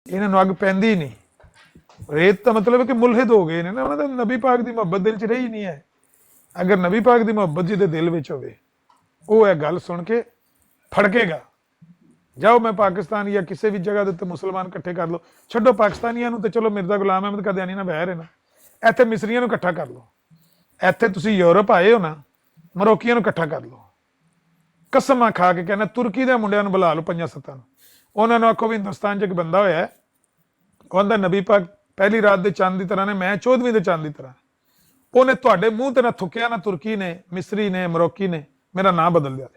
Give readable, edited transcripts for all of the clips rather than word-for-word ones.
ਇਹਨਾਂ ਨੂੰ ਅੱਗ ਪੈਂਦੀ ਹੀ ਨਹੀਂ। ਰੇਤ ਦਾ ਮਤਲਬ ਹੈ ਕਿ ਮੁਲਹਿਦ ਹੋ ਗਏ ਨੇ ਨਾ, ਉਹਨਾਂ ਦਾ ਨਬੀ ਪਾਕ ਦੀ ਮੁਹੱਬਤ ਦਿਲ 'ਚ ਰਹੀ ਨਹੀਂ ਹੈ। ਅਗਰ ਨਬੀ ਪਾਕ ਦੀ ਮੁਹੱਬਤ ਜਿਹਦੇ ਦਿਲ ਵਿੱਚ ਹੋਵੇ, ਉਹ ਇਹ ਗੱਲ ਸੁਣ ਕੇ ਫੜਕੇਗਾ। ਜਾਓ ਮੈਂ ਪਾਕਿਸਤਾਨ ਜਾਂ ਕਿਸੇ ਵੀ ਜਗ੍ਹਾ ਦੇ ਉੱਤੇ ਮੁਸਲਮਾਨ ਇਕੱਠੇ ਕਰ ਲਓ, ਛੱਡੋ ਪਾਕਿਸਤਾਨੀਆਂ ਨੂੰ ਤੇ ਚਲੋ ਮਿਰਜ਼ਾ ਗੁਲਾਮ ਅਹਿਮਦ ਕਾਦੀਆਨੀ ਨਾਲ ਬਹਿ ਰਹੇ ਨਾ, ਇੱਥੇ ਮਿਸਰੀਆਂ ਨੂੰ ਇਕੱਠਾ ਕਰ ਲਓ। ਇੱਥੇ ਤੁਸੀਂ ਯੂਰਪ ਆਏ ਹੋ ਨਾ, ਮਰੋਕੀਆਂ ਨੂੰ ਇਕੱਠਾ ਕਰ ਲਓ। ਕਸਮਾਂ ਖਾ ਕੇ ਕਹਿੰਦਾ ਤੁਰਕੀ ਦੇ ਮੁੰਡਿਆਂ ਨੂੰ ਬੁਲਾ ਲਓ 5-7 ਨੂੰ, ਉਹਨਾਂ ਨੂੰ ਆਖੋ ਵੀ ਹਿੰਦੁਸਤਾਨ 'ਚ ਇੱਕ ਬੰਦਾ ਹੋਇਆ, ਕਹਿੰਦਾ ਨਬੀ ਪਾਕ ਪਹਿਲੀ ਰਾਤ ਦੇ ਚੰਦ ਦੀ ਤਰ੍ਹਾਂ ਨੇ, ਮੈਂ 14ਵੀਂ ਦੇ ਚੰਦ ਦੀ ਤਰ੍ਹਾਂ। ਉਹਨੇ ਤੁਹਾਡੇ ਮੂੰਹ ਤੇ ਨਾ ਥੁੱਕਿਆ, ਨਾ ਤੁਰਕੀ ਨੇ, ਮਿਸਰੀ ਨੇ, ਮਰੋਕੀ ਨੇ ਮੇਰਾ ਨਾਂ ਬਦਲ ਦਿਆ।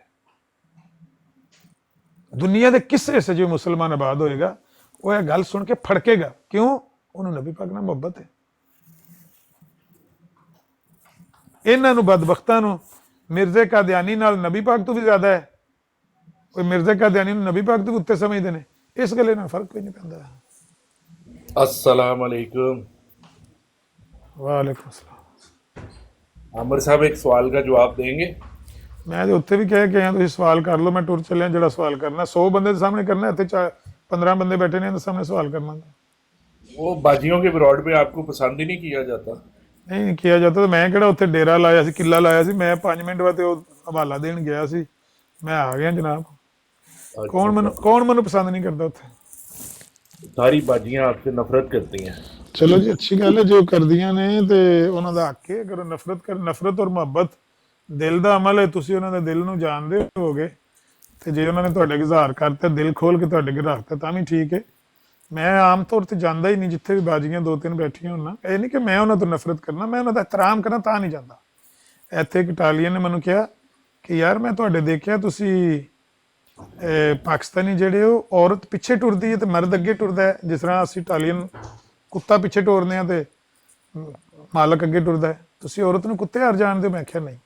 ਦੁਨੀਆ ਦੇ ਕਿਸੇ ਹਿੱਸੇ 'ਚ ਮੁਸਲਮਾਨ ਆਬਾਦ ਹੋਏਗਾ, ਉਹ ਇਹ ਗੱਲ ਸੁਣ ਕੇ ਫੜਕੇਗਾ। ਕਿਉਂ? ਉਹਨੂੰ ਨਬੀ ਪਾਕ ਨਾਲ ਮੁਹੱਬਤ ਹੈ। ਇਹਨਾਂ ਨੂੰ ਬਦਬਖਤਾਂ ਨੂੰ ਮਿਰਜ਼ੇ ਕਾਦੀਆਨੀ ਨਾਲ ਨਬੀ ਪਾਕ ਤੋਂ ਵੀ ਜ਼ਿਆਦਾ ਹੈ। ਕੋਈ ਮਿਰਜ਼ੇ ਕਾਦੀਆਨੀ ਨੂੰ ਨਬੀ ਪਾਕ ਤੋਂ ਉੱਤੇ ਸਮਝਦੇ ਨੇ, ਇਸ ਗੱਲੇ ਨਾਲ ਫਰਕ ਕੋਈ ਨਹੀਂ ਪੈਂਦਾ। अस्सलाम वालेकुम। ਵਾਲੇਕੁਮ ਸਲਾਮ। आमिर साहब एक सवाल का जवाब देंगे? ਮੈਂ ਤੇ ਉੱਥੇ ਵੀ ਕਹਿ ਕੇ ਆਇਆ, ਤੁਸੀਂ ਸਵਾਲ ਕਰ ਲਓ, ਮੈਂ ਟੁਰ ਚੱਲਿਆ। ਜਿਹੜਾ ਸਵਾਲ ਕਰਨਾ 100 ਬੰਦੇ ਦੇ ਸਾਹਮਣੇ ਕਰਨਾ, ਇੱਥੇ 15 ਬੰਦੇ ਬੈਠੇ ਨੇ, ਇਹਦੇ ਸਾਹਮਣੇ ਸਵਾਲ ਕਰਨਾ। वो बाजियों के ब्रॉड में आपको पसंद ही नहीं किया जाता? ਨਹੀਂ ਕਿਹਾ ਜਾਂਦਾ ਤਾਂ ਮੈਂ ਕਿਹੜਾ ਉੱਥੇ ਡੇਰਾ ਲਾਇਆ ਸੀ, ਕਿੱਲਾ ਲਾਇਆ ਸੀ। ਮੈਂ 5 ਮਿੰਟ ਬਾਅਦ ਉਹ ਹਵਾਲਾ ਦੇਣ ਗਿਆ ਸੀ, ਮੈਂ ਆ ਗਿਆ ਜਨਾਬ। ਕੌਣ ਮੈਨੂੰ ਪਸੰਦ ਨਹੀਂ ਕਰਦਾ ਉੱਥੇ? सारी बाजियां आपसे नफरत करती हैं। ਚਲੋ ਜੀ, ਅੱਛੀ ਗੱਲ ਹੈ ਜੋ ਕਰਦੀਆਂ ਨੇ, ਤੇ ਉਹਨਾਂ ਦਾ ਹੱਕ ਹੈ। ਅਗਰ ਨਫ਼ਰਤ ਕਰ, ਨਫ਼ਰਤ ਔਰ ਮੁਹੱਬਤ ਦਿਲ ਦਾ ਅਮਲ ਹੈ, ਤੁਸੀਂ ਉਹਨਾਂ ਦੇ ਦਿਲ ਨੂੰ ਜਾਣਦੇ ਹੋਗੇ, ਤੇ ਜੇ ਉਹਨਾਂ ਨੇ ਤੁਹਾਡੇ ਇਜ਼ਹਾਰ ਕਰਤਾ, ਦਿਲ ਖੋਲ ਕੇ ਤੁਹਾਡੇ ਅੱਗੇ ਰੱਖਤਾ, ਤਾਂ ਵੀ ਠੀਕ ਹੈ। ਮੈਂ ਆਮ ਤੌਰ ਤੇ ਜਾਂਦਾ ਹੀ ਨਹੀਂ ਜਿੱਥੇ ਵੀ ਬਾਜੀਆਂ 2-3 ਬੈਠੀਆਂ ਹੋਣ। ਇਹ ਨਹੀਂ ਕਿ ਮੈਂ ਉਹਨਾਂ ਤੋਂ ਨਫ਼ਰਤ ਕਰਨਾ, ਮੈਂ ਉਹਨਾਂ ਦਾ ਇਹਤਰਾਮ ਕਰਨਾ, ਤਾਂ ਨਹੀਂ ਜਾਂਦਾ। ਇੱਥੇ ਇੱਕ ਇਟਾਲੀਅਨ ਨੇ ਮੈਨੂੰ ਕਿਹਾ ਕਿ ਯਾਰ ਮੈਂ ਤੁਹਾਡੇ ਦੇਖਿਆ, ਤੁਸੀਂ ਪਾਕਿਸਤਾਨੀ ਜਿਹੜੇ ਹੋ, ਔਰਤ ਪਿੱਛੇ ਟੁਰਦੀ ਹੈ ਤੇ ਮਰਦ ਅੱਗੇ ਟੁਰਦਾ ਹੈ, ਜਿਸ ਤਰ੍ਹਾਂ ਅਸੀਂ ਇਟਾਲੀਅਨ ਕੁੱਤਾ ਪਿੱਛੇ ਟੋਰਦੇ ਹਾਂ ਤੇ ਮਾਲਕ ਅੱਗੇ ਟੁਰਦਾ ਹੈ, ਤੁਸੀਂ ਔਰਤ ਨੂੰ ਕੁੱਤੇ ਹਾਰ ਜਾਣਦੇ ਹੋ। ਮੈਂ ਕਿਹਾ ਨਹੀਂ,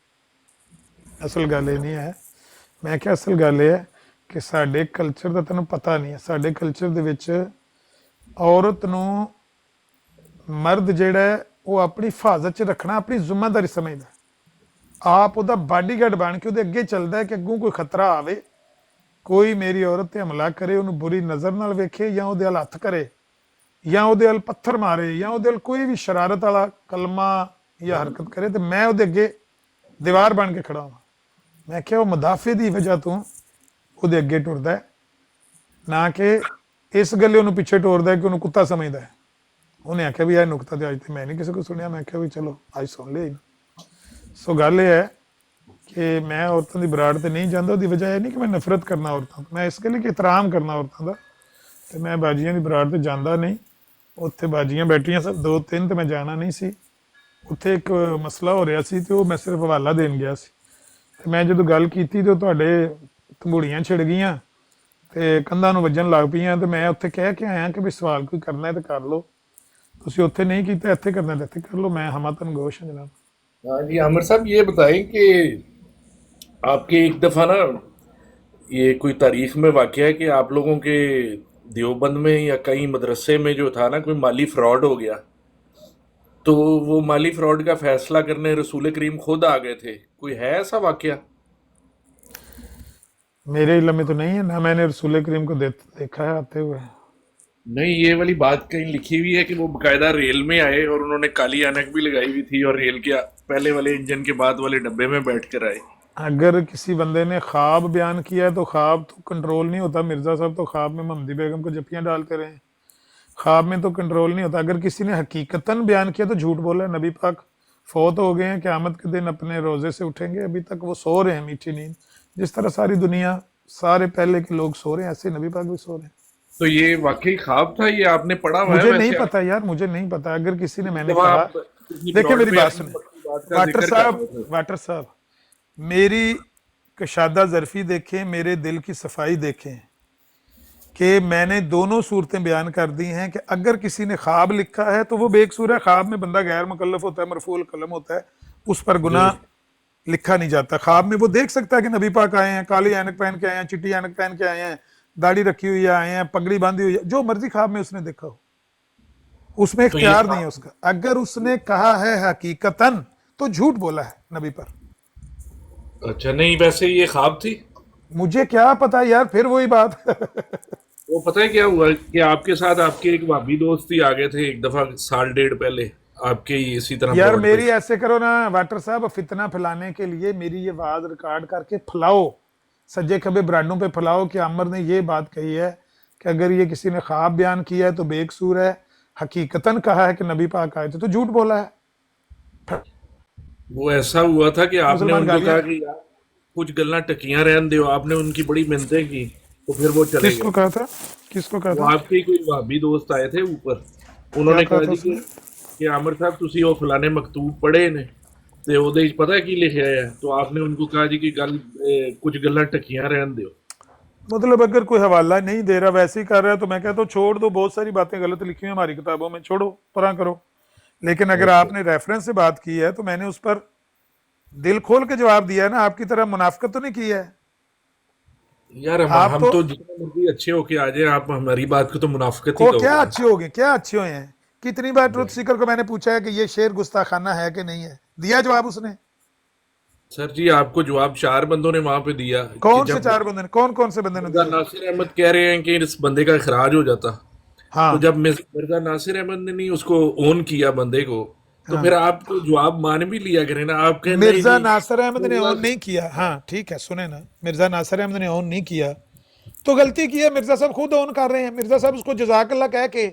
ਅਸਲ ਗੱਲ ਇਹ ਨਹੀਂ ਹੈ। ਮੈਂ ਕਿਹਾ ਅਸਲ ਗੱਲ ਇਹ ਹੈ ਕਿ ਸਾਡੇ ਕਲਚਰ ਦਾ ਤੈਨੂੰ ਪਤਾ ਨਹੀਂ ਹੈ। ਸਾਡੇ ਕਲਚਰ ਦੇ ਵਿੱਚ ਔਰਤ ਨੂੰ ਮਰਦ ਜਿਹੜਾ ਹੈ ਉਹ ਆਪਣੀ ਹਿਫਾਜ਼ਤ 'ਚ ਰੱਖਣਾ ਆਪਣੀ ਜ਼ਿੰਮੇਵਾਰੀ ਸਮਝਦਾ। ਆਪ ਉਹਦਾ ਬਾਡੀਗਾਰਡ ਬਣ ਕੇ ਉਹਦੇ ਅੱਗੇ ਚੱਲਦਾ ਕਿ ਅੱਗੋਂ ਕੋਈ ਖਤਰਾ ਆਵੇ, ਕੋਈ ਮੇਰੀ ਔਰਤ ਤੇ ਹਮਲਾ ਕਰੇ, ਉਹਨੂੰ ਬੁਰੀ ਨਜ਼ਰ ਨਾਲ ਵੇਖੇ, ਜਾਂ ਉਹਦੇ ਵੱਲ ਹੱਥ ਕਰੇ, ਜਾਂ ਉਹਦੇ ਵੱਲ ਪੱਥਰ ਮਾਰੇ, ਜਾਂ ਉਹਦੇ ਵੱਲ ਕੋਈ ਵੀ ਸ਼ਰਾਰਤ ਵਾਲਾ ਕਲਮਾ ਜਾਂ ਹਰਕਤ ਕਰੇ, ਤੇ ਮੈਂ ਉਹਦੇ ਅੱਗੇ ਦੀਵਾਰ ਬਣ ਕੇ ਖੜਾ ਹਾਂ। ਮੈਂ ਕਿਹਾ ਉਹ ਮੁਦਾਫੇ ਦੀ ਵਜ੍ਹਾ ਤੋਂ ਉਹਦੇ ਅੱਗੇ ਟੁਰਦਾ ਹੈ, ਨਾ ਕਿ ਇਸ ਗੱਲੇ ਉਹਨੂੰ ਪਿੱਛੇ ਟੋਰਦਾ ਕਿ ਉਹਨੂੰ ਕੁੱਤਾ ਸਮਝਦਾ ਹੈ। ਉਹਨੇ ਆਖਿਆ ਵੀ ਇਹ ਨੁਕਤਾ ਤੇ ਅੱਜ ਤੇ ਮੈਂ ਨਹੀਂ ਕਿਸੇ ਕੋਲ ਸੁਣਿਆ। ਮੈਂ ਕਿਹਾ ਵੀ ਚਲੋ ਅੱਜ ਸੁਣ ਲਿਆ। ਸੋ ਗੱਲ ਇਹ ਹੈ ਕਿ ਮੈਂ ਔਰਤਾਂ ਦੀ ਬਰਾੜ ਤੇ ਨਹੀਂ ਜਾਂਦਾ। ਉਹਦੀ ਵਜ੍ਹਾ ਇਹ ਨਹੀਂ ਕਿ ਮੈਂ ਨਫ਼ਰਤ ਕਰਨਾ ਔਰਤਾਂ ਤੋਂ, ਮੈਂ ਇਸ ਗੱਲ ਕਿ ਇਤਰਾਮ ਕਰਨਾ ਔਰਤਾਂ ਦਾ। ਤੇ ਮੈਂ ਬਾਜੀਆਂ ਦੀ ਬਰਾੜ ਤੇ ਜਾਂਦਾ ਨਹੀਂ। ਉੱਥੇ ਬਾਜੀਆਂ ਬੈਠੀਆਂ ਸਭ 2-3, ਤੇ ਮੈਂ ਜਾਣਾ ਨਹੀਂ ਸੀ। ਉੱਥੇ ਇੱਕ ਮਸਲਾ ਹੋ ਰਿਹਾ ਸੀ ਤੇ ਉਹ ਮੈਂ ਸਿਰਫ ਹਵਾਲਾ ਦੇਣ ਗਿਆ ਸੀ। ਤੇ ਮੈਂ ਜਦੋਂ ਗੱਲ ਕੀਤੀ ਤੇ ਉਹ ਤੁਹਾਡੇ ਤੰਬੂੜੀਆਂ ਛਿੜ ਗਈਆਂ ਤੇ ਕੰਧਾਂ ਨੂੰ ਵੱਜਣ ਲੱਗ ਪਈਆਂ। ਤੇ ਮੈਂ ਉੱਥੇ ਕਹਿ ਕੇ ਆਇਆ ਕਿ ਵੀ ਸਵਾਲ ਕੋਈ ਕਰਨਾ ਹੈ ਤੇ ਕਰ ਲਓ, ਤੁਸੀਂ ਉੱਥੇ ਨਹੀਂ ਕੀਤਾ, ਇੱਥੇ ਕਰਨਾ ਤੇ ਇੱਥੇ ਕਰ ਲਓ। ਮੈਂ ਹਮਾਤਨ ਗੋਸ਼ ਹਾਂ ਜਨਾਬ। हाँ जी, आमिर साहब ये बताएं कि आपके एक दफ़ा ना ये कोई तारीख में वाक़या है कि आप लोगों के देवबंद में या कहीं मदरसे में जो था ना, कोई माली फ्रॉड हो गया, तो वो माली फ्रॉड का फैसला करने रसूल करीम खुद आ गए थे। कोई है ऐसा वाक़या? मेरे इल्म में तो नहीं है, ना मैंने रसूल करीम को देखा है आते हुए। नहीं, ये वाली बात कहीं लिखी हुई है कि वो बाकायदा रेल में आए और उन्होंने काली ऐनक भी लगाई हुई थी और रेल के पहले वाले इंजन के बाद वाले डब्बे में बैठ कर आए। अगर किसी बंदे ने ख्वाब बयान किया है तो ख्वाब तो कंट्रोल नहीं होता। मिर्ज़ा साहब तो ख्वाब में महमदी बेगम को जप्पियाँ डालते रहे, ख्वाब में तो कंट्रोल नहीं होता। अगर किसी ने हकीकतन बयान किया तो झूठ बोला है। नबी पाक फौत हो गए हैं, क़यामत के दिन अपने रोज़े से उठेंगे, अभी तक वो सो रहे हैं मीठी नींद। जिस तरह सारी दुनिया, सारे पहले के लोग सो रहे हैं, ऐसे नबी पाक भी सो रहे हैं। तो ये वाकई ख्वाब था, ये आपने पढ़ा हुआ है? मुझे नहीं वैसे पता यार, मुझे नहीं पता। अगर किसी ने, मैंने तो कहा, आप किसी देखिए ब्रॉड मेरी पे बात अपनी सुने बात का वाटर जिक्र कर साहब, रहे थे। वाटर साहब, मेरी कशादा ज़रफ़ी देखें, मेरे दिल की सफाई देखें कि मैंने दोनों सूरतें बयान कर दी हैं कि अगर किसी ने ख्वाब लिखा है तो वो बेकसूर है। ख्वाब में बंदा गैर मुकल्लफ होता है, मरफूल कलम होता है, उस पर गुनाह लिखा नहीं जाता। ख्वाब में वो देख सकता है कि नबी पाक आए हैं, काली ऐनक पहन के आए हैं, चिट्टी ऐनक पहन के आए हैं, दाढ़ी रखी हुई है, आए हैं, पगड़ी बांधी हुई है, जो मर्जी ख्वाब में उसने देखा हो, उसमें तो ये इख्तियार नहीं है उसका। अगर उसने कहा है हकीकतन तो झूठ बोला है नबी पर। अच्छा, नहीं वैसे ये ख्वाब थी? मुझे क्या पता यार, फिर वही बात وہ پتہ ہے کیا ہوا کہ آپ کے ساتھ آپ کے ایک بھابھی دوست ہی آ گئے تھے ایک دفعہ سال ڈیڑھ پہلے آپ کے ہی اسی طرح یار پلاٹ پہ. میری ایسے کرو نا واٹر صاحب، فتنہ پھیلانے کے لیے میری یہ بات ریکارڈ کر کے پھیلاؤ، سجے کھبے برانڈوں پہ پھیلاؤ کہ عمر نے یہ بات کہی ہے کہ اگر یہ کسی نے خواب بیان کیا ہے تو بے قصور ہے، حقیقتاً کہا ہے کہ نبی پاک آئے تھے تو جھوٹ بولا ہے. وہ ایسا ہوا تھا کہ آپ نے مسلمان ان کو گالیاں کہا کہ یار کچھ گلاں ٹکیاں رہن دیو، آپ نے ان کی بڑی منتیں کی تو پھر وہ چلے کس گئے. کو کہا تھا؟ کس کو کہا تھا؟ وہ آپ کے ہی کوئی بھابھی دوست آئے تھے اوپر، انہوں کیا نے کہا کہا تھا جی اس نے؟ کہ عامر صاحب تسی وہ فلانے مکتوب پڑھے نے تے ਉਹਦੇ ਵਿੱਚ پتہ ہے کی لکھا ہے، تو آپ نے ان کو کہا جی کہ کچھ گلاں ٹکیاں رہن دیو. مطلب اگر کوئی حوالہ نہیں دے رہا ویسے ہی کر رہا ہے تو میں کہتا ہوں چھوڑ دو، بہت ساری باتیں غلط لکھی ہیں ہماری کتابوں میں، چھوڑو، پڑھا کرو. لیکن اگر آپ نے ریفرنس سے بات کی ہے تو میں نے اس پر دل کھول کے جواب دیا ہے نا، آپ کی طرح منافقت تو نہیں کی ہے. یار آپ ہم تو تو جتنے مرضی اچھے ہو کے آ جائیں، آپ ہماری بات کو تو منافقت ہی کو کہو کیا گے نا. اچھے ہو گئے، کیا اچھے ہوئے ہیں؟ کتنی بار ٹروتھ سیکر کو میں نے پوچھا ہے کہ یہ شعر گستاخانہ ہے کہ نہیں ہے، دیا جواب اس نے. سر جی آپ کو جواب 4 بندوں نے وہاں پہ دیا کہ کون سے جب 4 بندے نے، کون سے بندے نے مرزا دیا؟ ناصر احمد کہہ رہے ہیں کہ اس بندے کا اخراج ہو جاتا، ہاں تو جب مرزا ناصر احمد نے نہیں اس کو اون کیا بندے کو، تو ہاں. پھر آپ کو جواب مان بھی لیا کریں نا. آپ کہیں نہیں مرزا نہیں ناصر احمد نے مرزا اون نہیں کیا، ہاں ٹھیک ہے سنیں نا، مرزا ناصر احمد نے اون نہیں کیا تو غلطی کی ہے، مرزا صاحب خود اون کر رہے ہیں. مرزا صاحب اس کو جزاک اللہ کہہ کے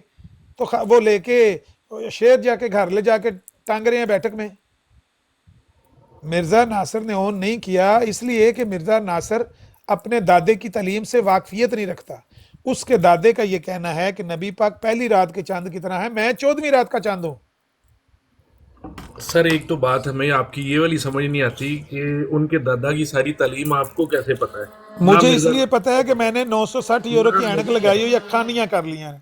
تو وہ لے کے شیر جا کے گھر لے جا کے ٹانگ رہے ہیں بیٹھک میں. مرزا ناصر نے اون نہیں کیا اس لیے کہ مرزا ناصر اپنے دادے کی تعلیم سے واقفیت نہیں رکھتا. اس کے دادے کا یہ کہنا ہے کہ نبی پاک پہلی رات کے چاند کی طرح ہے، میں 14ویں رات کا چاند ہوں. سر ایک تو بات ہمیں آپ کی یہ والی سمجھ نہیں آتی کہ ان کے دادا کی ساری تعلیم آپ کو کیسے پتہ ہے. نہ مجھے اس مرزا لیے پتا ہے کہ میں نے 960 یورو نہ کی اینک مرزا، لگائی ہوئی، اکھانیاں کر لی ہیں،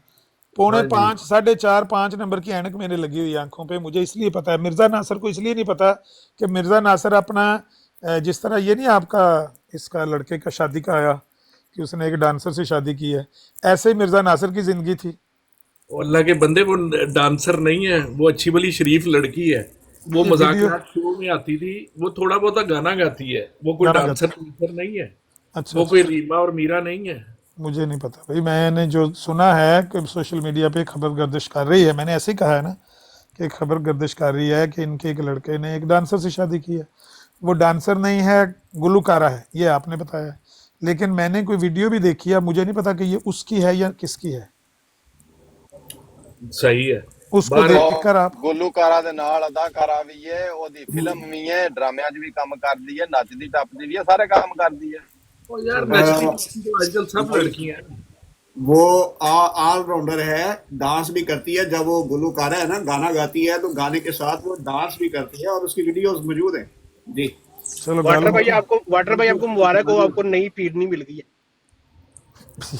پونے ہاں جی 5 4.5 5 نمبر کی اینک میرے لگی ہوئی آنکھوں پہ. مجھے اس لیے پتا ہے. مرزا ناصر کو اس لیے نہیں پتا کہ مرزا ناصر اپنا جس طرح یہ نہیں آپ کا اس کا لڑکے کا شادی کا آیا کہ اس نے ایک ڈانسر سے شادی کی ہے، ایسے ہی مرزا ناصر کی زندگی تھی. اور اللہ کے بندے وہ ڈانسر نہیں ہے، وہ اچھی بلی شریف لڑکی ہے. وہ یہ ویڈیو مذاکرات شو میں آتی تھی، وہ تھوڑا بہت گانا گاتی ہے، وہ کوئی گانا ڈانسر گاتا. نہیں ہے، اچھا وہ اچھا کوئی اچھا. ریما اور میرا نہیں ہے. مجھے نہیں پتا بھائی، میں نے جو سنا ہے کہ سوشل میڈیا پہ خبر گردش کر رہی ہے، میں نے ایسے ہی کہا ہے نا کہ ایک خبر گردش کر رہی ہے کہ ان کے ایک لڑکے نے ایک ڈانسر سے شادی کی ہے. وہ ڈانسر نہیں ہے، گلوکارہ ہے، یہ آپ نے بتایا. لیکن میں نے کوئی ویڈیو بھی دیکھی ہے، مجھے نہیں پتا کہ یہ اس کی ہے یا کس کی ہے. صحیح ہے. اس کو بہرحال دیکھ کر آپ گلوکارا دے نال اداکارا بھی ہے، اودی فلم بھی ہے، ڈرامے بھی کام کردی ہے، نچدی ٹپدی بھی ہے، سارے کام کردی ہے. وہ یار نچتی ٹپتی تو آج کل سب لڑکیاں ہیں. وہ آل راؤنڈر ہے، ڈانس بھی کرتی ہے. جب وہ گلوکارہ ہے نا گانا گاتی ہے تو گانے کے ساتھ وہ ڈانس بھی کرتی ہے اور اس کی ویڈیوز موجود ہیں. جی چلو گل واٹر بھائی مکی. آپ کو مبارک ہو، آپ کو نئی پیڈنی مل گئی ہے.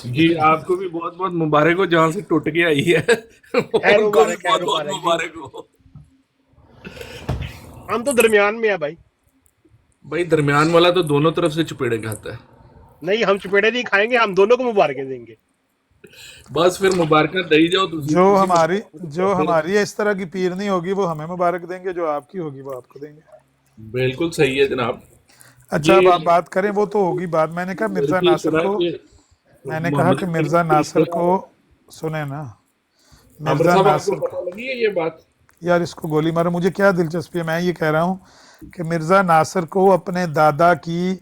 جی آپ کو بھی بہت بہت مبارک ہو، جہاں سے ٹوٹ کے آئی ہے خیر ان کو بھی مبارک، خیر بہت بہت مبارک جی. مبارک ہو. ہم تو درمیان میں ہیں بھائی. بھائی درمیان والا تو دونوں طرف سے چپیڑے کھاتا ہے. نہیں ہم چپیڑے نہیں کھائیں گے، ہم دونوں کو مبارکیں دیں گے. بس پھر مبارکہ دئی جاؤ جو تسی ہماری اس طرح کی پیر نہیں ہوگی وہ ہمیں مبارک دیں گے، جو آپ کی ہوگی وہ آپ کو دیں گے. بالکل صحیح ہے جناب. اچھا اب یہ آپ بات کریں، وہ تو ہوگی بات. میں نے کہا مرزا لڑکی ناصر سنا کو، کہ میں نے کہا محمد کہ حسین مرزا کی ناصر رشتہ کو سنیں نا، عامر مرزا صاحب آپ کو ناصر کو، پتہ لگی ہے یہ بات؟ یار اس کو گولی مارو، مجھے کیا دلچسپی ہے. میں یہ کہہ رہا ہوں کہ مرزا ناصر کو اپنے دادا کی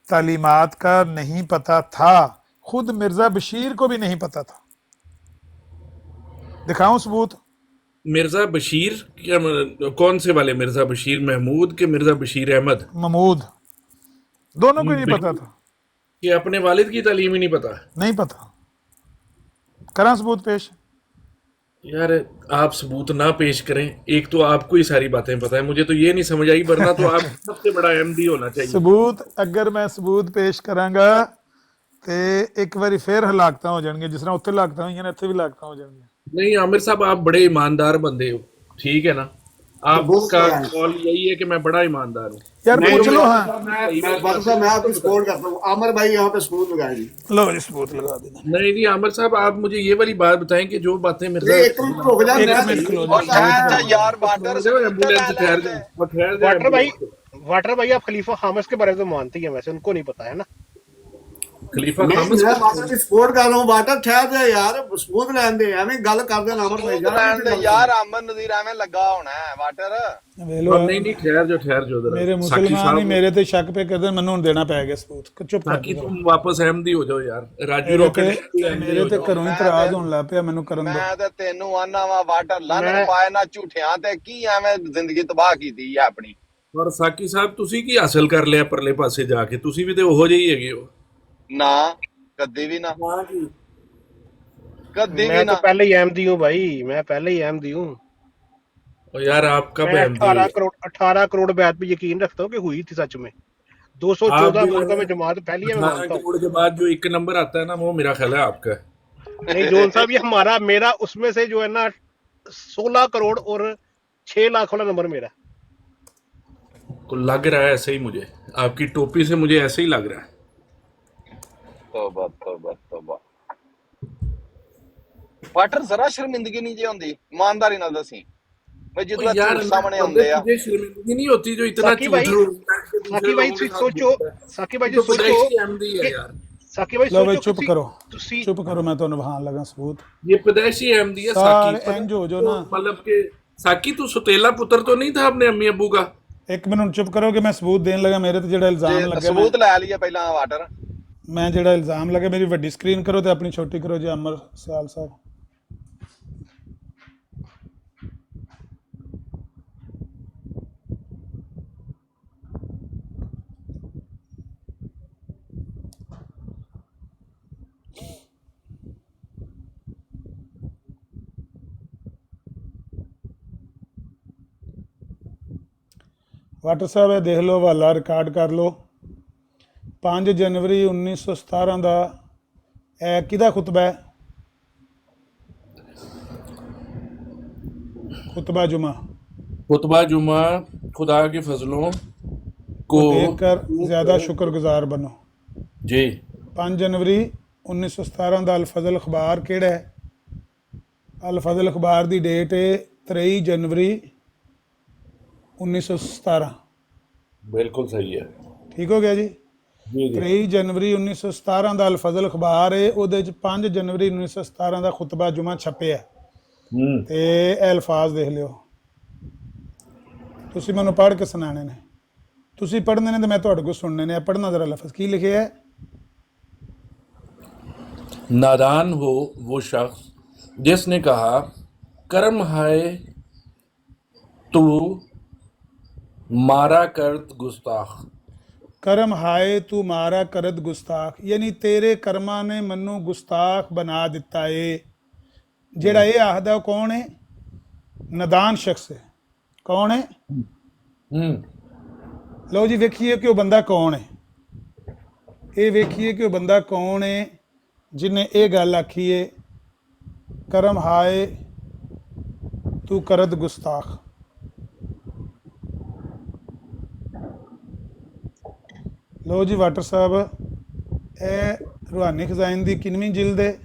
تعلیمات کا نہیں پتا تھا، خود مرزا بشیر کو بھی نہیں پتا تھا. دکھاؤں ثبوت؟ مرزا بشیر کون سے والے مرزا بشیر محمود کے مرزا بشیر احمد؟ محمود، دونوں کو ہی نہیں پتا تھا. کہ اپنے والد کی تعلیم ہی نہیں پتا. نہیں پتا. کراں ثبوت پیش؟ یار آپ ثبوت نہ پیش کریں، ایک تو آپ کو ہی ساری باتیں پتہ ہیں، مجھے تو یہ نہیں سمجھ آئی، ورنہ تو آپ سب سے بڑا احمدی ہونا چاہیے. ثبوت اگر میں ثبوت پیش کراں گا تے ایک باری پھر ہلاکتاں ہو جان گے، جس طرح اتنے ہلاکتاں ہوئی ہیں اتنے بھی ہلاکتاں ہو جان گے. نہیں عامر صاحب آپ بڑے ایماندار بندے ہو، ٹھیک ہے نا. آپ ثبوت کا لگائیں. قول یہی ہے کہ میں بڑا ایماندار ہوں. یار نہیں پوچھ نہیں لو. واٹر ہاں صاحب، صحیح میں والی واٹر باتیں صاحب میں آپ تو کی بتائیں. سپورٹ کرتا ہوں. عامر بھائی یہاں پہ ثبوت لگائے جی. لو جی ثبوت لگا دینا. نہیں جی عامر صاحب آپ مجھے یہ والی بات بتائیں کہ جو باتیں مرزا نہیں ایک منٹ رک جا، ایک میں منٹ کھلو جی، اور ثبوت ٹھہر کر جا دیں. یار اور باٹر، ٹھہر جاؤ ثبوت تے ایمبولینس لے ٹھہر لین جاؤ دے. اور ٹھہر جاؤ واٹر ایمبولینس. بھائی آپ خلیفہ حامس کے بارے میں مانتے ہیں، ویسے ان کو نہیں پتا ہے نا. ਖਲੀਫਾ ਮੈਂ ਖਾਮਸ ਵਾਟਰ ਦੀ ਸਪੋਰਟ ਕਰ ਰਹਾ ਹੂੰ। ਵਾਟਰ ਠਹਿਰ ਜਾ ਯਾਰ, ਸਮੂਥ ਲੈਣ ਦੇ, ਐਵੇਂ ਗੱਲ ਕਰਦੇ ਨਾ ਅਮਰ ਭਾਈ ਸੂਦ ਲੈਣ ਦੇ ਯਾਰ, ਅਮਨ ਨਜ਼ੀਰ ਐਵੇਂ ਲੱਗਾ ਹੋਣਾ ਹੈ ਵਾਟਰ। ਵੇਲੋ ਨਹੀਂ ਨਹੀਂ ਠਹਿਰ ਜਾਓ जरा। ਮੇਰੇ साकी ਮੁਸਲਮਾਨ ਹੀ साहब, ਮੇਰੇ ਤੇ ਸ਼ੱਕ ਪੇ ਕਰਦੇ, ਮੈਨੂੰ ਹੁਣ ਦੇਣਾ ਪੈ ਗਿਆ ਸਬੂਤ। ਚੁੱਪ ਕਰ साकी तुम वापस अहमदी हो जाओ यार। राजू ਮੇਰੇ रॉकेट ਤੇ अहमदी ਮੇਰੇ हो ਤੇ जाओ। ਘਰੋਂ ਹੀ ਇਤਰਾਜ਼ ਹੋਣ ਲੱਗ ਪਿਆ, ਮੈਨੂੰ ਕਰਨ ਦੋ। ਮੈਂ ਤੇ ਤੈਨੂੰ ਆਨਾ ਵਾ ਵਾਟਰ ਲਾਨਤ ਮੈਂ- ਪਾਏ ਨਾ ਝੂਠਿਆਂ ਤੇ, ਕੀ ਐਵੇਂ ਜ਼ਿੰਦਗੀ ਤਬਾਹ ਕੀਤੀ ਹੈ ਆਪਣੀ। ਔਰ ਸਾਕੀ ਸਾਹਿਬ ਤੁਸੀਂ ਕੀ ਹਾਸਲ ਕਰ ਲਿਆ ਪਰਲੇ ਪਾਸੇ ਜਾ ਕੇ? ਤੁਸੀਂ ਵੀ ਤੇ ਉਹੋ ਜਿਹੇ ਹੀ ਹੈਗੇ ਹੋ। ਨਾ ਕਦੀ ਵੀ ਨਾ, कभी भी मैं ना। तो पहले ही अहमदी हूँ भाई, मैं पहले ही अहमदी हूँ। और यार आप कब मैं अहमदी हुए? 18 करोड़ बैत पे यकीन रखता हूँ कि हुई थी सच में। 214 मुल्कों में जमात फैली है, मैं 18 मानता हूँ। करोड़ के बाद जो एक नंबर आता है ना, वो मेरा ख्याल है आपका। नहीं जोन साहब, ये हमारा मेरा उसमें से जो है ना 16 करोड़ और 6 लाख वाला नंबर मेरा। तो लग रहा है ऐसे ही, मुझे आपकी टोपी से मुझे ऐसे ही लग रहा है। तौबा तौबा तौबा। वाटर जरा शर्मिंदगी नहीं जी होंदी, ईमानदारी नाल दसी भाई, जितना और यार झूठ सामने आंदे आ। मुझे शर्मिंदगी नहीं होती जो इतना साकी झूठ भाई, साकी भाई सोचो, साकी भाई जी सोचो, अहमदी है यार। साकी भाई ਲਓ ਬਈ सोचो ਚੁੱਪ किसी- ਕਰੋ, तुसी- ਚੁੱਪ ਕਰੋ, ਮੈਂ ਤੁਹਾਨੂੰ ਵਹਾਣ ਲੱਗਾ ਸਬੂਤ। ये पैदाइशी अहमदी है सारे साकी। इंज हो जो ना। मतलब कि साकी तू सुतेला पुत्र तो नहीं था अपने अम्मी अब्बू का? ਇੱਕ ਮਿੰਟ ਚੁੱਪ ਕਰੋ ਕਿ ਮੈਂ ਸਬੂਤ ਦੇਣ ਲੱਗਾ। ਮੇਰੇ ਤੇ ਜਿਹੜਾ ਇਲਜ਼ਾਮ ਜੇ ਲੱਗਾ, ਸਬੂਤ ਲੈ ਲਈਏ ਪਹਿਲਾਂ ਵਾਟਰ। ਮੈਂ ਜਿਹੜਾ ਇਲਜ਼ਾਮ ਲੱਗਾ, ਮੇਰੀ ਵੱਡੀ ਸਕਰੀਨ ਕਰੋ ਤੇ ਆਪਣੀ ਛੋਟੀ ਕਰੋ ਜੀ। ਅਮਰ ਸਿਆਲ ਸਾਹਿਬ, ਵਾਟਰ ਸਾਹਿਬ ਇਹ ਦੇਖ ਲਓ, ਹਵਾਲਾ ਰਿਕਾਰਡ ਕਰ ਲਓ। 5 ਜਨਵਰੀ 1917 ਦਾ ਇਹ ਕਿਹਦਾ ਖੁਤਬਾ ਹੈ? ਖੁਤਬਾ जुमा खुतबा जुमा, खुदा के फजलों को देख कर ज़्यादा शुक्रगुजार बनो। जी 5 जनवरी 1917 ਦਾ ਅਲ-ਫਜ਼ਲ ਅਖਬਾਰ ਕਿਹੜਾ ਹੈ? ਅਲ-ਫਜ਼ਲ ਅਖਬਾਰ ਦੀ ਡੇਟ ਹੈ 23 ਜਨਵਰੀ 1917। बिल्कुल सही है ਠੀਕ ਹੋ ਗਿਆ ਜੀ। जी जी 23 ਜਨਵਰੀ 1917 ਦਾ ਅਲ-ਫਜ਼ਲ ਅਖਬਾਰ ਹੈ, ਉਹਦੇ ਚ 5 ਜਨਵਰੀ 1917 ਦਾ ਖੁਤਬਾ ਜੁਮਾ ਛਪਿਆ ਤੇ ਇਹ ਅਲਫਾਜ਼ ਦੇਖ ਲਿਓ। ਤੁਸੀਂ ਮੈਨੂੰ ਪੜ੍ਹ ਕੇ ਸੁਣਾਣੇ ਨੇ, ਤੁਸੀਂ ਪੜ੍ਹਨੇ ਨੇ ਤੇ ਮੈਂ ਤੁਹਾਡੇ ਕੋਲ ਸੁਣਨੇ ਨੇ। ਪੜ੍ਹਨਾ ਜ਼ਰਾ ਲਫ਼ਜ਼ ਕੀ ਲਿਖਿਆ ਹੈ। नादान हो वो शख्स जिसने कहा कर्म है तू मारा करत गुस्ताख। ਕਰਮ ਹਾਏ ਤੂੰ ਮਾਰਾ ਕਰਦ ਗੁਸਤਾਖ, ਯਾਨੀ ਤੇਰੇ ਕਰਮਾਂ ਨੇ ਮੈਨੂੰ ਗੁਸਤਾਖ ਬਣਾ ਦਿੱਤਾ ਏ। ਜਿਹੜਾ ਇਹ ਆਖਦਾ ਉਹ ਕੌਣ ਹੈ? ਨਦਾਨ ਸ਼ਖਸ ਹੈ। ਕੌਣ ਹੈ? ਲਓ ਜੀ ਵੇਖੀਏ ਕਿ ਉਹ ਬੰਦਾ ਕੌਣ ਹੈ। ਇਹ ਵੇਖੀਏ ਕਿ ਉਹ ਬੰਦਾ ਕੌਣ ਹੈ ਜਿਹਨੇ ਇਹ ਗੱਲ ਆਖੀ ਏ, ਕਰਮ ਹਾਏ ਤੂੰ ਕਰਦ ਗੁਸਤਾਖ। ਲਓ ਜੀ ਵਾਟਰ ਸਾਹਿਬ, ਇਹ ਰੂਹਾਨੀ ਖਜ਼ਾਇਨ ਦੀ ਕਿੰਨਵੀਂ ਜਿਲਦ ਹੈ?